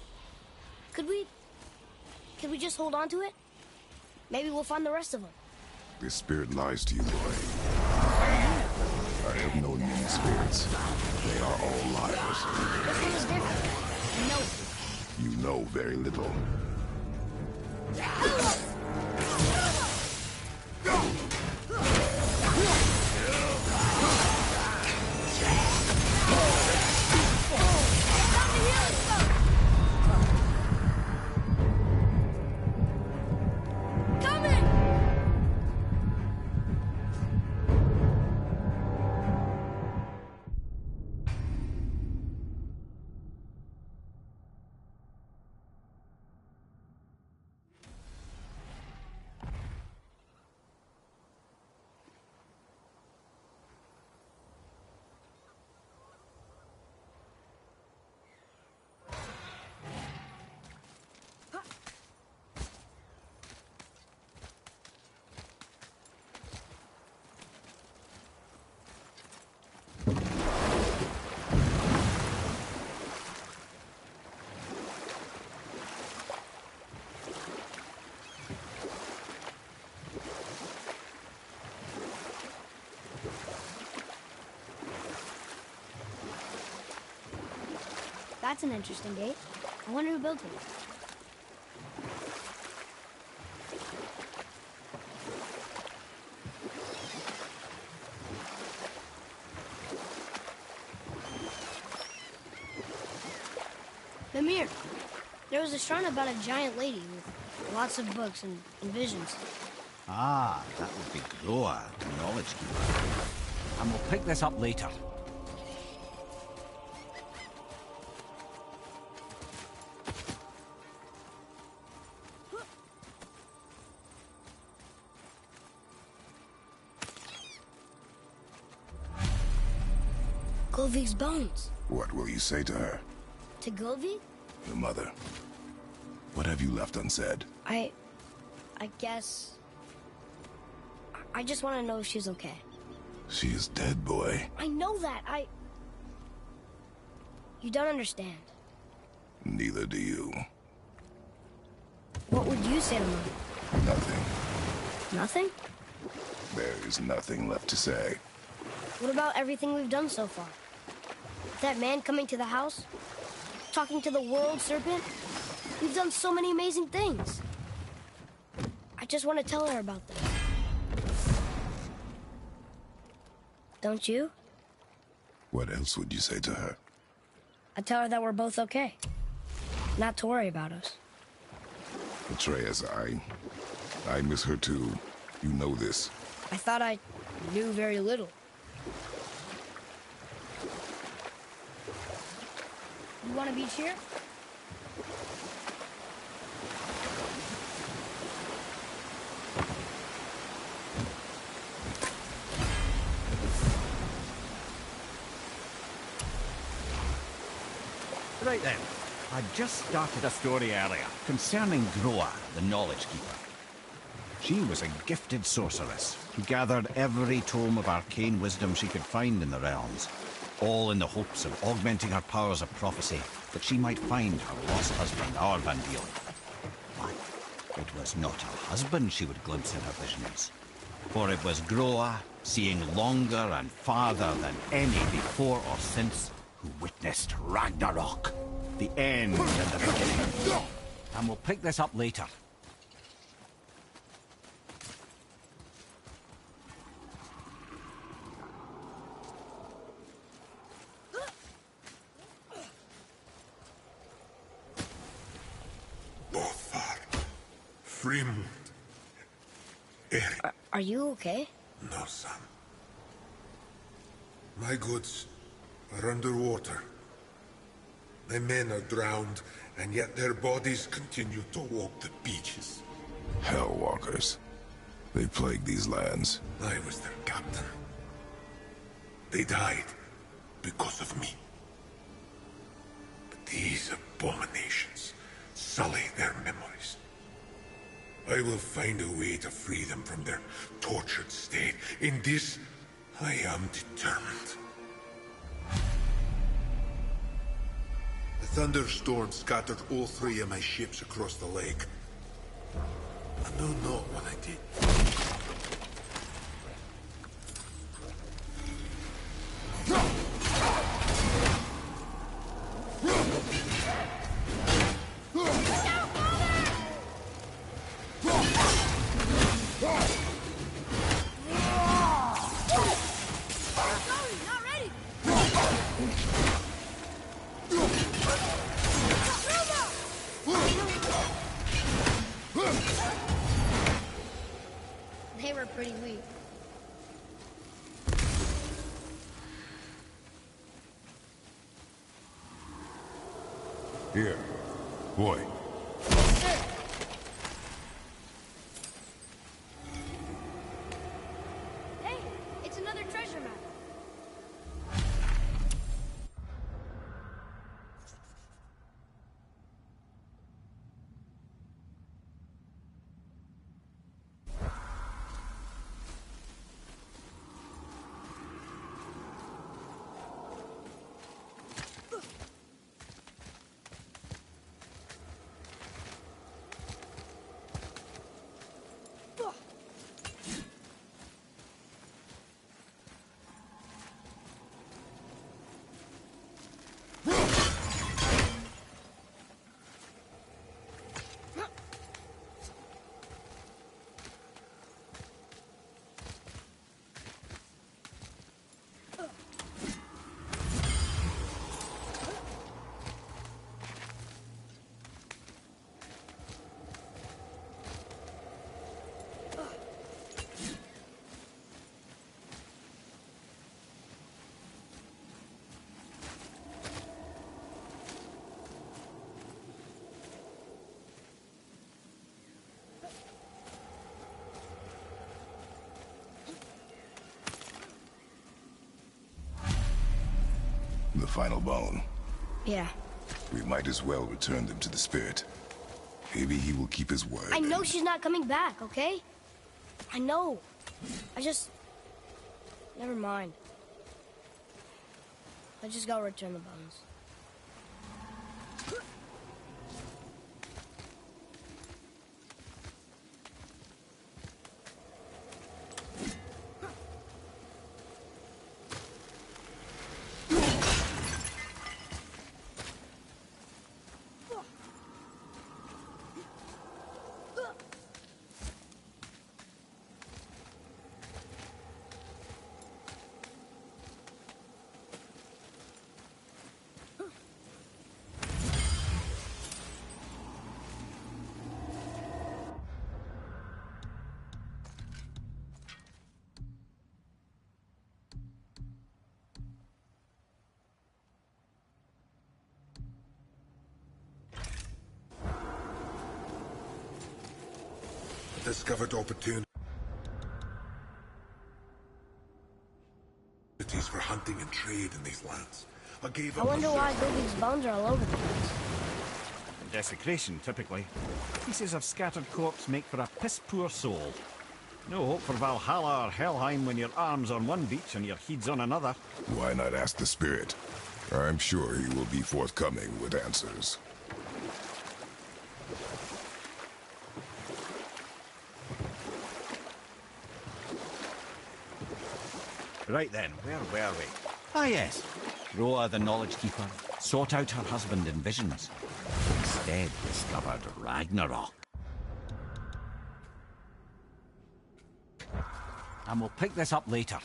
Speaker 3: Could we just hold on to it? Maybe we'll find the rest of them.
Speaker 2: This spirit lies to you, boy. I have known many spirits. They are all liars.
Speaker 3: This one is different. I know it.
Speaker 2: You know very little.
Speaker 3: That's an interesting gate. I wonder who built it. Mimir, there was a shrine about a giant lady with lots of books and visions.
Speaker 4: Ah, that would be Groa, the Knowledge Keeper. And we'll pick this up later.
Speaker 3: Golvik's bones.
Speaker 2: What will you say to her?
Speaker 3: To Golvik?
Speaker 2: Your mother. What have you left unsaid?
Speaker 3: I guess... I just want to know if she's okay.
Speaker 2: She is dead, boy.
Speaker 3: I know that. You don't understand.
Speaker 2: Neither do you.
Speaker 3: What would you say to Mother?
Speaker 2: Nothing.
Speaker 3: Nothing?
Speaker 2: There is nothing left to say.
Speaker 3: What about everything we've done so far? That man coming to the house? Talking to the world serpent? We've done so many amazing things. I just want to tell her about them. Don't you?
Speaker 2: What else would you say to her?
Speaker 3: I'd tell her that we're both okay. Not to worry about us.
Speaker 2: Atreus, I miss her too. You know this.
Speaker 3: I thought I knew very little. You want to be here?
Speaker 4: Right then, I just started a story earlier concerning Groa, the Knowledge Keeper. She was a gifted sorceress who gathered every tome of arcane wisdom she could find in the realms, all in the hopes of augmenting her powers of prophecy that she might find her lost husband, Arvandil. But it was not her husband she would glimpse in her visions, for it was Groa, seeing longer and farther than any before or since, who witnessed Ragnarok, the end and the beginning. And we'll pick this up later.
Speaker 6: Bothar, Frimund, Erik.
Speaker 3: Are you okay?
Speaker 6: No, son. My goods are underwater. My men are drowned, and yet their bodies continue to walk the beaches.
Speaker 2: Hellwalkers. They plague these lands.
Speaker 6: I was their captain. They died because of me. But these abominations sully their memories. I will find a way to free them from their tortured state. In this, I am determined. thunderstorm scattered all 3 of my ships across the lake. I know not what I did.
Speaker 3: They were pretty weak.
Speaker 2: Here. Boy.
Speaker 3: Sir. Hey, it's another treasure map.
Speaker 2: The final bone.
Speaker 3: Yeah.
Speaker 2: We might as well return them to the spirit. Maybe he will keep his word.
Speaker 3: I know she's not coming back, okay? I know. Never mind. I just gotta return the bones.
Speaker 6: Discovered opportunities for hunting and trade in these lands.
Speaker 3: I wonder why Gulvig's bones are all over the place.
Speaker 4: Desecration, typically. Pieces of scattered corpse make for a piss-poor soul. No hope for Valhalla or Helheim when your arm's on one beach and your head's on another.
Speaker 2: Why not ask the spirit? I'm sure he will be forthcoming with answers.
Speaker 4: Right then, where were we? Ah yes, Roa the Knowledge Keeper sought out her husband in visions. Instead discovered Ragnarok. And we'll pick this up later.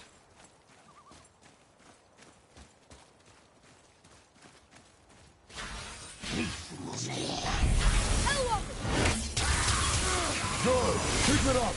Speaker 2: Keep it up!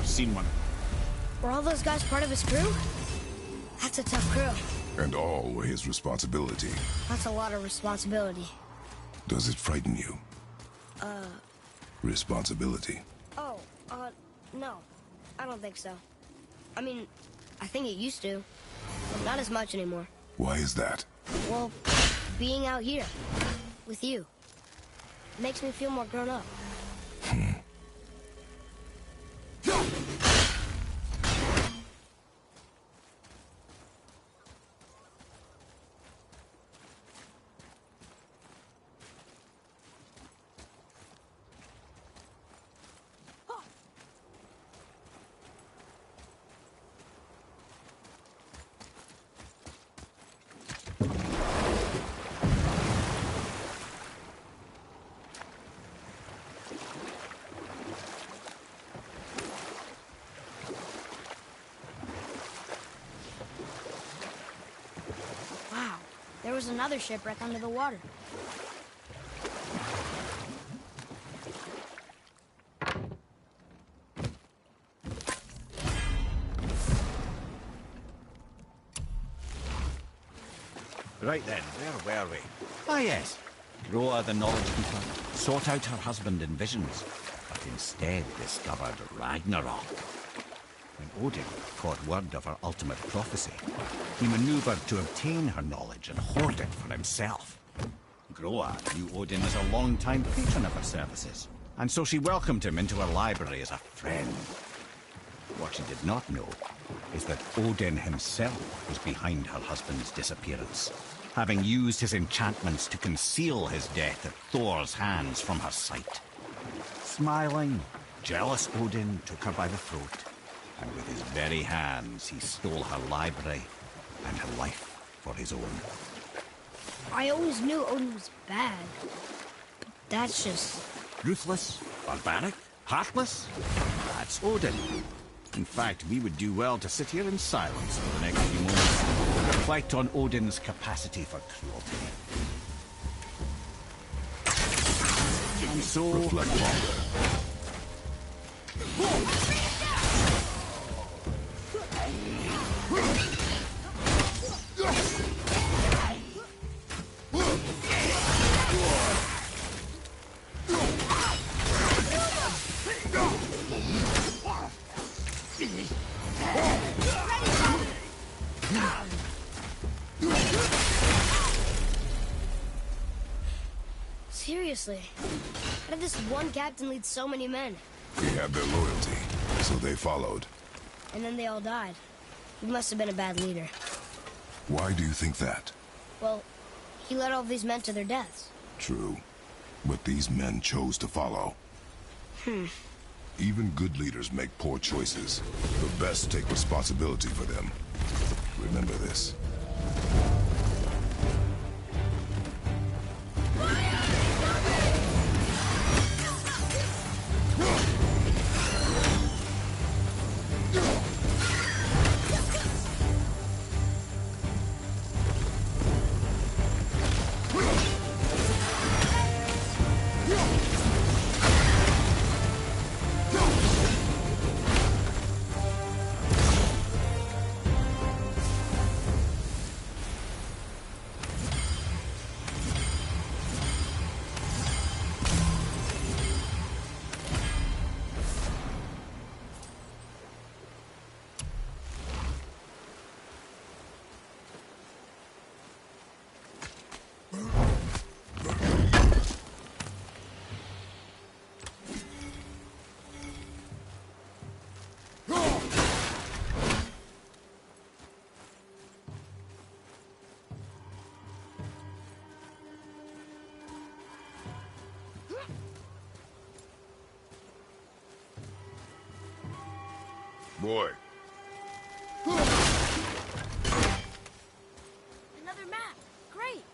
Speaker 4: Seen one.
Speaker 3: Were all those guys part of his crew? That's a tough crew.
Speaker 2: And all were his responsibility.
Speaker 3: That's a lot of responsibility.
Speaker 2: Does it frighten you? Responsibility.
Speaker 3: Oh, no. I don't think so. I mean, I think it used to, but not as much anymore.
Speaker 2: Why is that?
Speaker 3: Well, being out here, with you, makes me feel more grown up. Wow, there was another shipwreck under the water.
Speaker 4: Right then, where were we? Ah yes, Groa the Knowledge Keeper sought out her husband in visions, but instead discovered Ragnarok. When Odin caught word of her ultimate prophecy, he maneuvered to obtain her knowledge and hoard it for himself. Groa knew Odin as a long-time patron of her services, and so she welcomed him into her library as a friend. What she did not know is that Odin himself was behind her husband's disappearance, having used his enchantments to conceal his death at Thor's hands from her sight. Smiling, jealous Odin took her by the throat, and with his very hands he stole her library and her life for his own.
Speaker 3: I always knew Odin was bad, but that's just...
Speaker 4: Ruthless, barbaric, heartless? That's Odin. In fact, we would do well to sit here in silence for the next few moments and reflect on Odin's capacity for cruelty. And so...
Speaker 2: Reflect longer.
Speaker 3: Seriously, how did this one captain lead so many men?
Speaker 2: He had their loyalty, so they followed.
Speaker 3: And then they all died. He must have been a bad leader.
Speaker 2: Why do you think that?
Speaker 3: Well, he led all these men to their deaths.
Speaker 2: True. But these men chose to follow. Even good leaders make poor choices. The best take responsibility for them. Remember this. Boy.
Speaker 3: Another map! Great!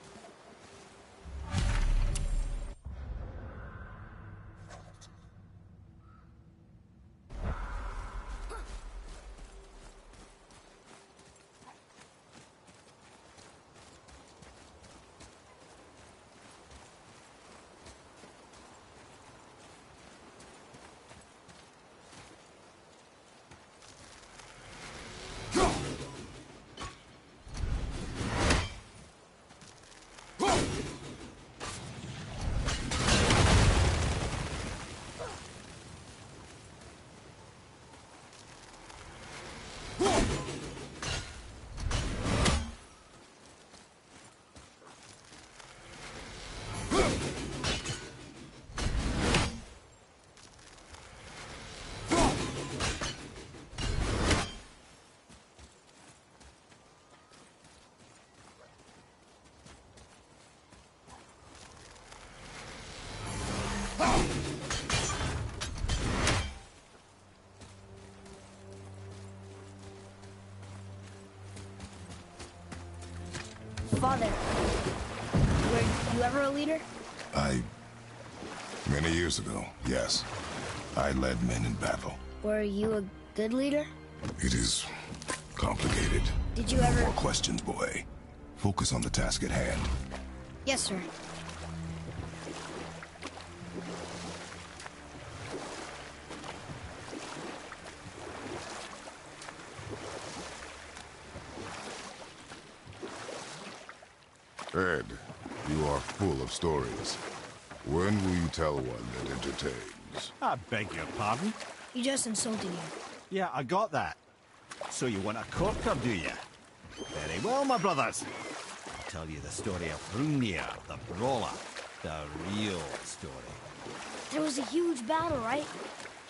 Speaker 3: Father, were you ever a leader?
Speaker 2: Many years ago, yes. I led men in battle.
Speaker 3: Were you a good leader?
Speaker 2: It is complicated.
Speaker 3: Did you ever...
Speaker 2: More questions, boy. Focus on the task at hand.
Speaker 3: Yes, sir.
Speaker 2: Ed, you are full of stories. When will you tell one that entertains?
Speaker 4: I beg your pardon?
Speaker 3: He just insulted you.
Speaker 4: Yeah, I got that. So you want a corker, do you? Very well, my brothers. I'll tell you the story of Hrungnir, the brawler. The real story.
Speaker 3: There was a huge battle, right?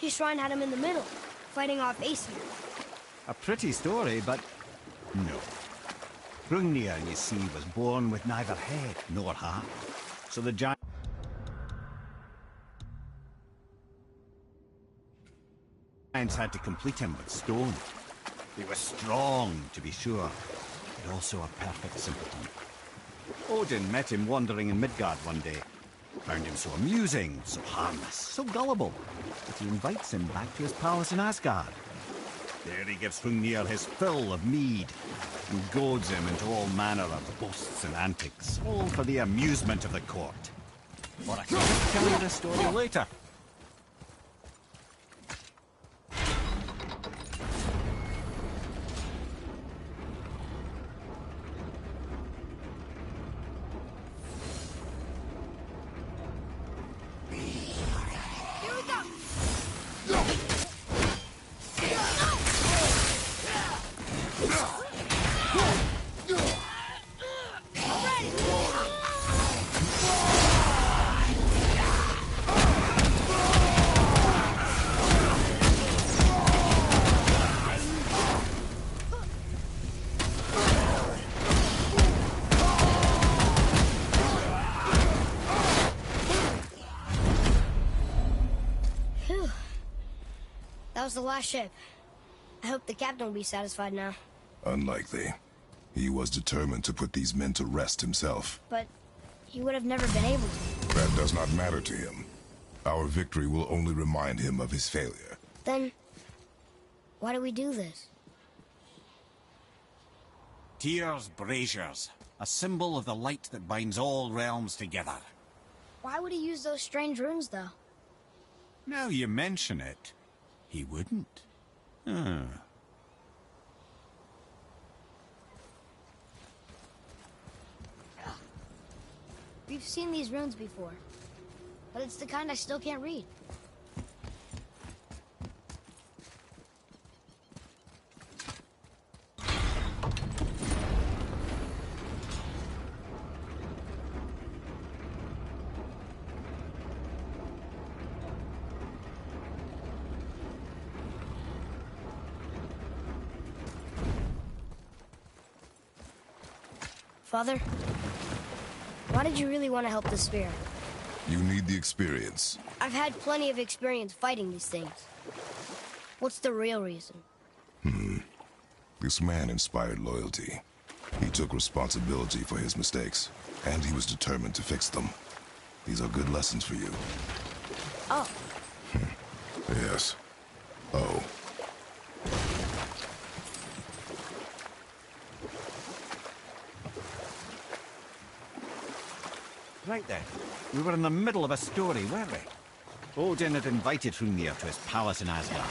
Speaker 3: His shrine had him in the middle, fighting off Aesir.
Speaker 4: A pretty story, but no. Hrungnir, you see, was born with neither head nor heart. So the giants had to complete him with stone. He was strong, to be sure, but also a perfect simpleton. Odin met him wandering in Midgard one day. Found him so amusing, so harmless, so gullible, that he invites him back to his palace in Asgard. There he gives Hrungnir his fill of mead, and goads him into all manner of boasts and antics, all for the amusement of the court. Or I can just tell you this story later.
Speaker 3: That was the last ship. I hope the captain will be satisfied now.
Speaker 2: Unlikely. He was determined to put these men to rest himself.
Speaker 3: But he would have never been able to.
Speaker 2: That does not matter to him. Our victory will only remind him of his failure.
Speaker 3: Then, why do we do this?
Speaker 4: Tyr's braziers, a symbol of the light that binds all realms together.
Speaker 3: Why would he use those strange runes, though?
Speaker 4: Now you mention it, he wouldn't. Ah.
Speaker 3: We've seen these runes before, but it's the kind I still can't read. Father, why did you really want to help the spear?
Speaker 2: You need the experience.
Speaker 3: I've had plenty of experience fighting these things. What's the real reason?
Speaker 2: This man inspired loyalty. He took responsibility for his mistakes, and he was determined to fix them. These are good lessons for you.
Speaker 3: Oh,
Speaker 2: Yes. Oh.
Speaker 4: Right then, we were in the middle of a story, weren't we? Odin had invited Hrungnir to his palace in Asgard,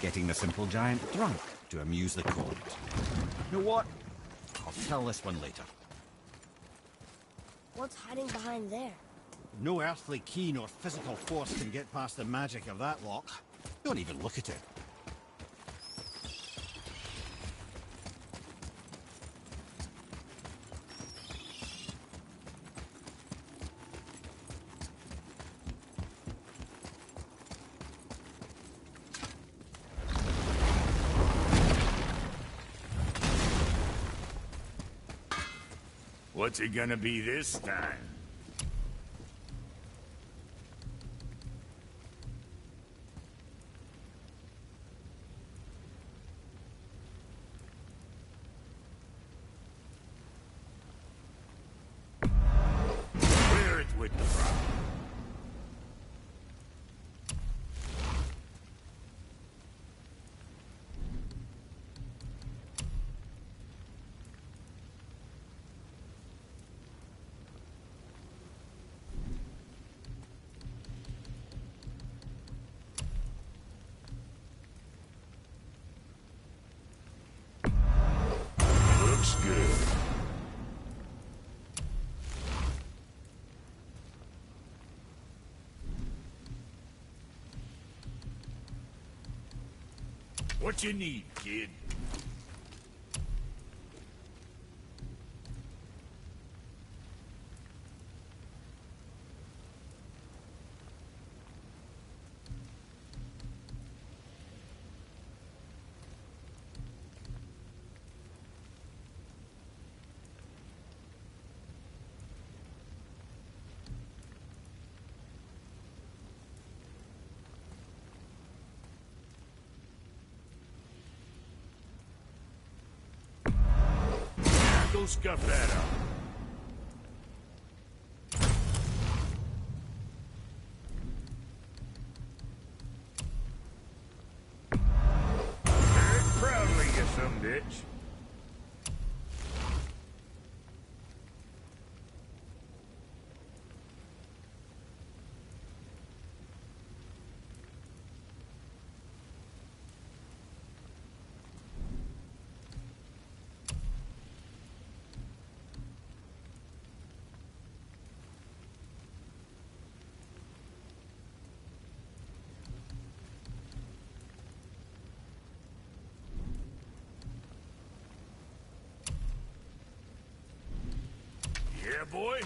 Speaker 4: getting the simple giant drunk to amuse the court. You know what? I'll tell this one later.
Speaker 3: what's hiding behind there?
Speaker 4: No earthly key nor physical force can get past the magic of that lock. Don't even look at it.
Speaker 1: What's it gonna be this time? good. What you need, kid? Go scuff that up. Proudly, you some bitch. Yeah, boy.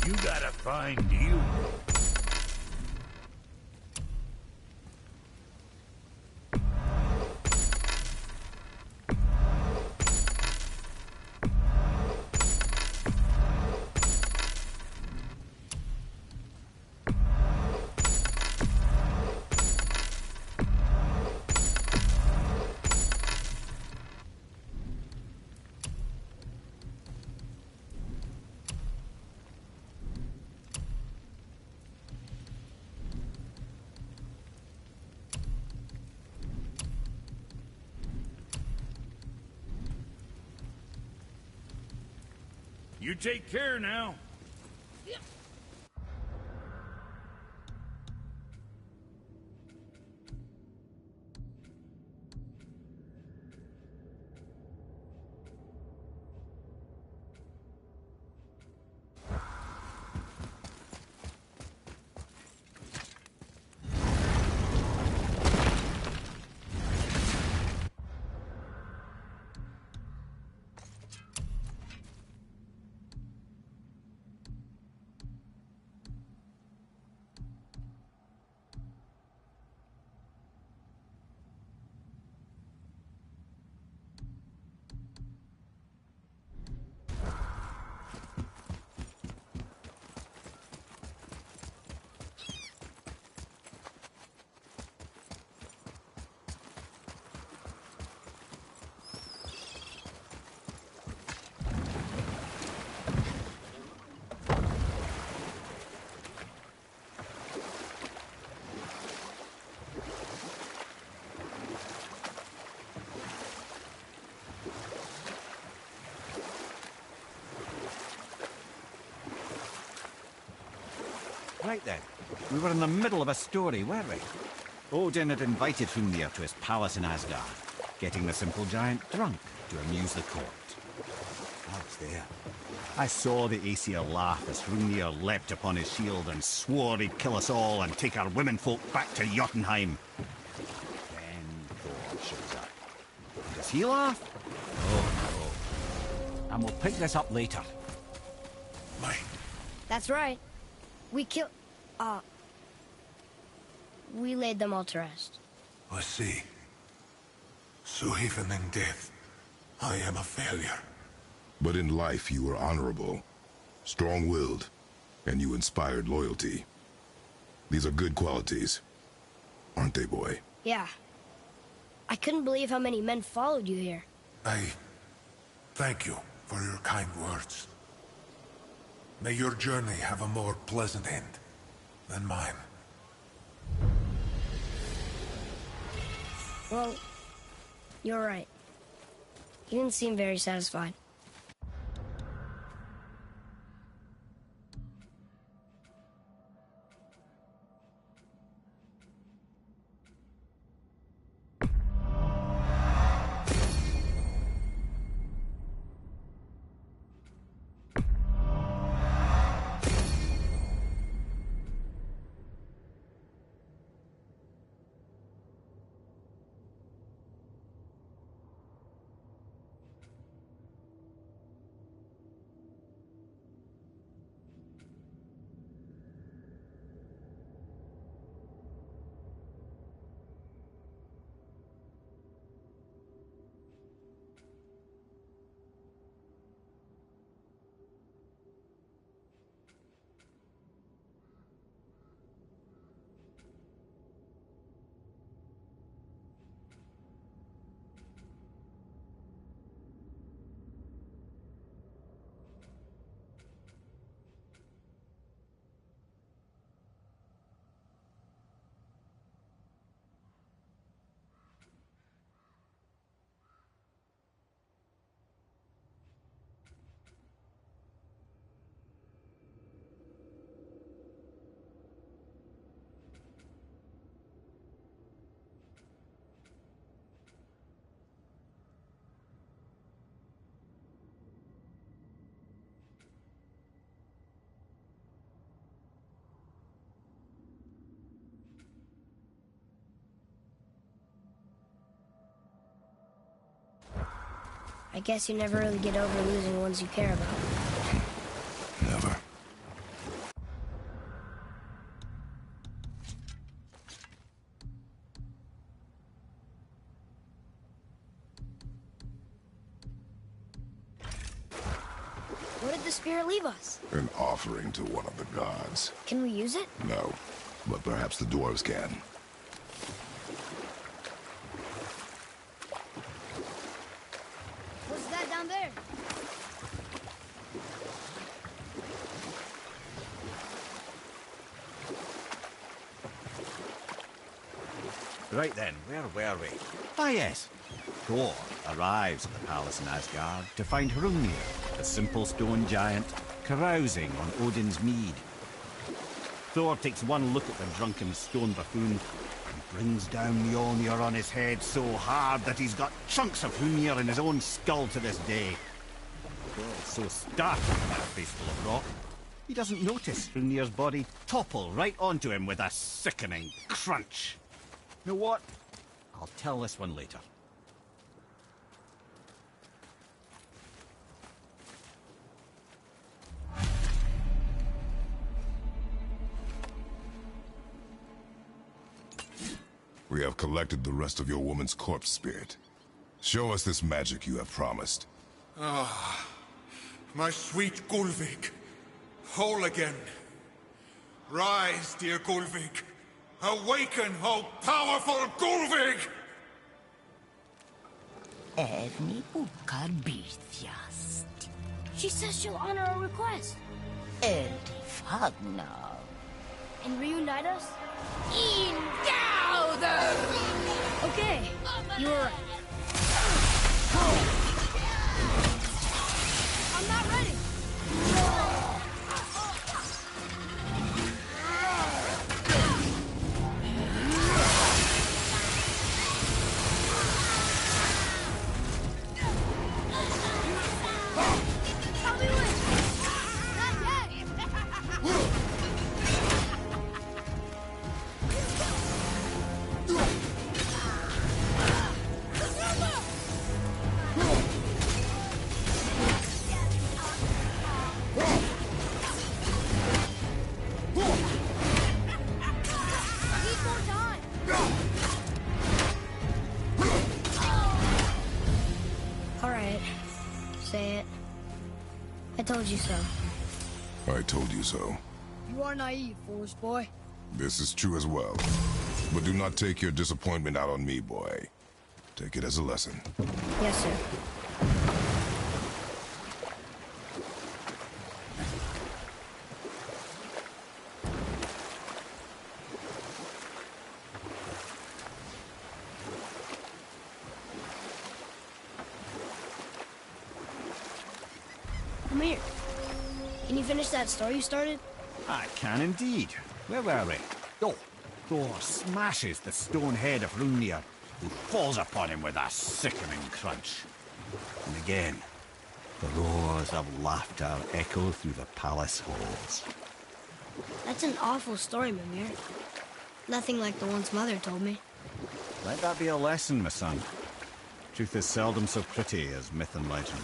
Speaker 1: You got a fine deal. You take care now.
Speaker 4: Right then. We were in the middle of a story, weren't we? Odin had invited Hrungnir to his palace in Asgard, getting the simple giant drunk to amuse the court. I was there. I saw the Aesir laugh as Hrungnir leapt upon his shield and swore he'd kill us all and take our womenfolk back to Jotunheim. shows up. Does he laugh? Oh, no. And we'll pick this up later.
Speaker 6: Mine.
Speaker 3: That's right. We laid them all to rest.
Speaker 6: I see. So even in death, I am a failure.
Speaker 2: But in life you were honorable, strong-willed, and you inspired loyalty. These are good qualities, aren't they, boy?
Speaker 3: Yeah. I couldn't believe how many men followed you here.
Speaker 6: I thank you for your kind words. May your journey have a more pleasant end than mine.
Speaker 3: Well, you're right. You didn't seem very satisfied. I guess you never really get over losing the ones you care about.
Speaker 2: Never.
Speaker 3: What did the spirit leave us?
Speaker 2: An offering to one of the gods.
Speaker 3: Can we use it?
Speaker 2: No, but perhaps the dwarves can.
Speaker 3: What's that down there?
Speaker 4: Right then, where were we? Ah, yes. Thor arrives at the palace in Asgard to find Hrungnir, the simple stone giant, carousing on Odin's mead. Thor takes one look at the drunken stone buffoon and brings down Mjolnir on his head so hard that he's got chunks of Hrungnir in his own skull to this day. Thor's so startled by a face full of rock, he doesn't notice Hrungnir's body topple right onto him with a sickening crunch. You know what? I'll tell this one later.
Speaker 2: We have collected the rest of your woman's corpse spirit. Show us this magic you have promised.
Speaker 6: My sweet Gullveig, whole again. Rise, dear Gullveig. Awaken, oh powerful Gullveig!
Speaker 7: Erni bukar bithjast.
Speaker 3: She says she'll honor our request
Speaker 7: Erdi fagnar.
Speaker 3: and reunite us.
Speaker 7: In Gauder!
Speaker 3: Okay, you were right. I'm not ready. Help me win. Not yet. All right. Say it. I told you so.
Speaker 2: I told you so.
Speaker 3: You are naive, foolish boy.
Speaker 2: This is true as well. But do not take your disappointment out on me, boy. Take it as a lesson.
Speaker 3: Yes, sir. Come here. Can you finish that story you started?
Speaker 4: I can indeed. Where were we? Oh, Thor smashes the stone head of Hrungnir, who falls upon him with a sickening crunch. And again, the roars of laughter echo through the palace halls.
Speaker 3: That's an awful story, Mimir. Nothing like the ones Mother told me.
Speaker 4: Let that be a lesson, my son. Truth is seldom so pretty as myth and legend.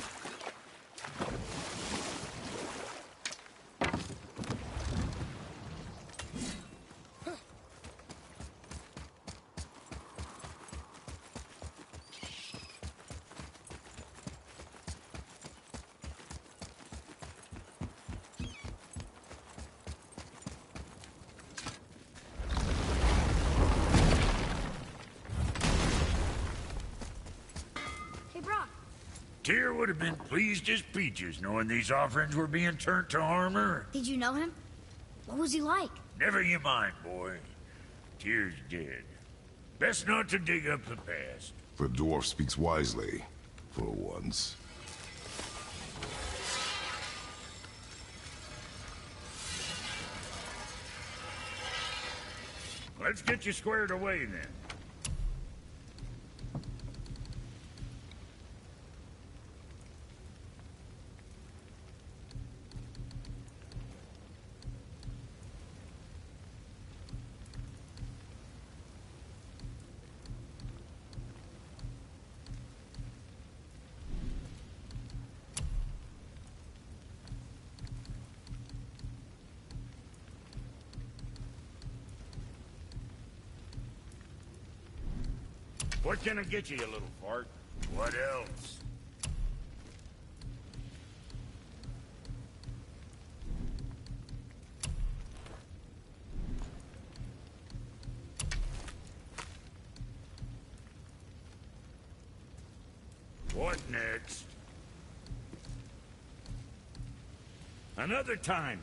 Speaker 3: Hey, Brock.
Speaker 1: Tyr would have been pleased as peaches knowing these offerings were being turned to armor.
Speaker 3: Did you know him? What was he like?
Speaker 1: Never you mind, boy. Tyr's dead. Best not to dig up the past.
Speaker 2: The dwarf speaks wisely, for once.
Speaker 1: Let's get you squared away, then. What can I get you, you little fart? What else? What next? Another time,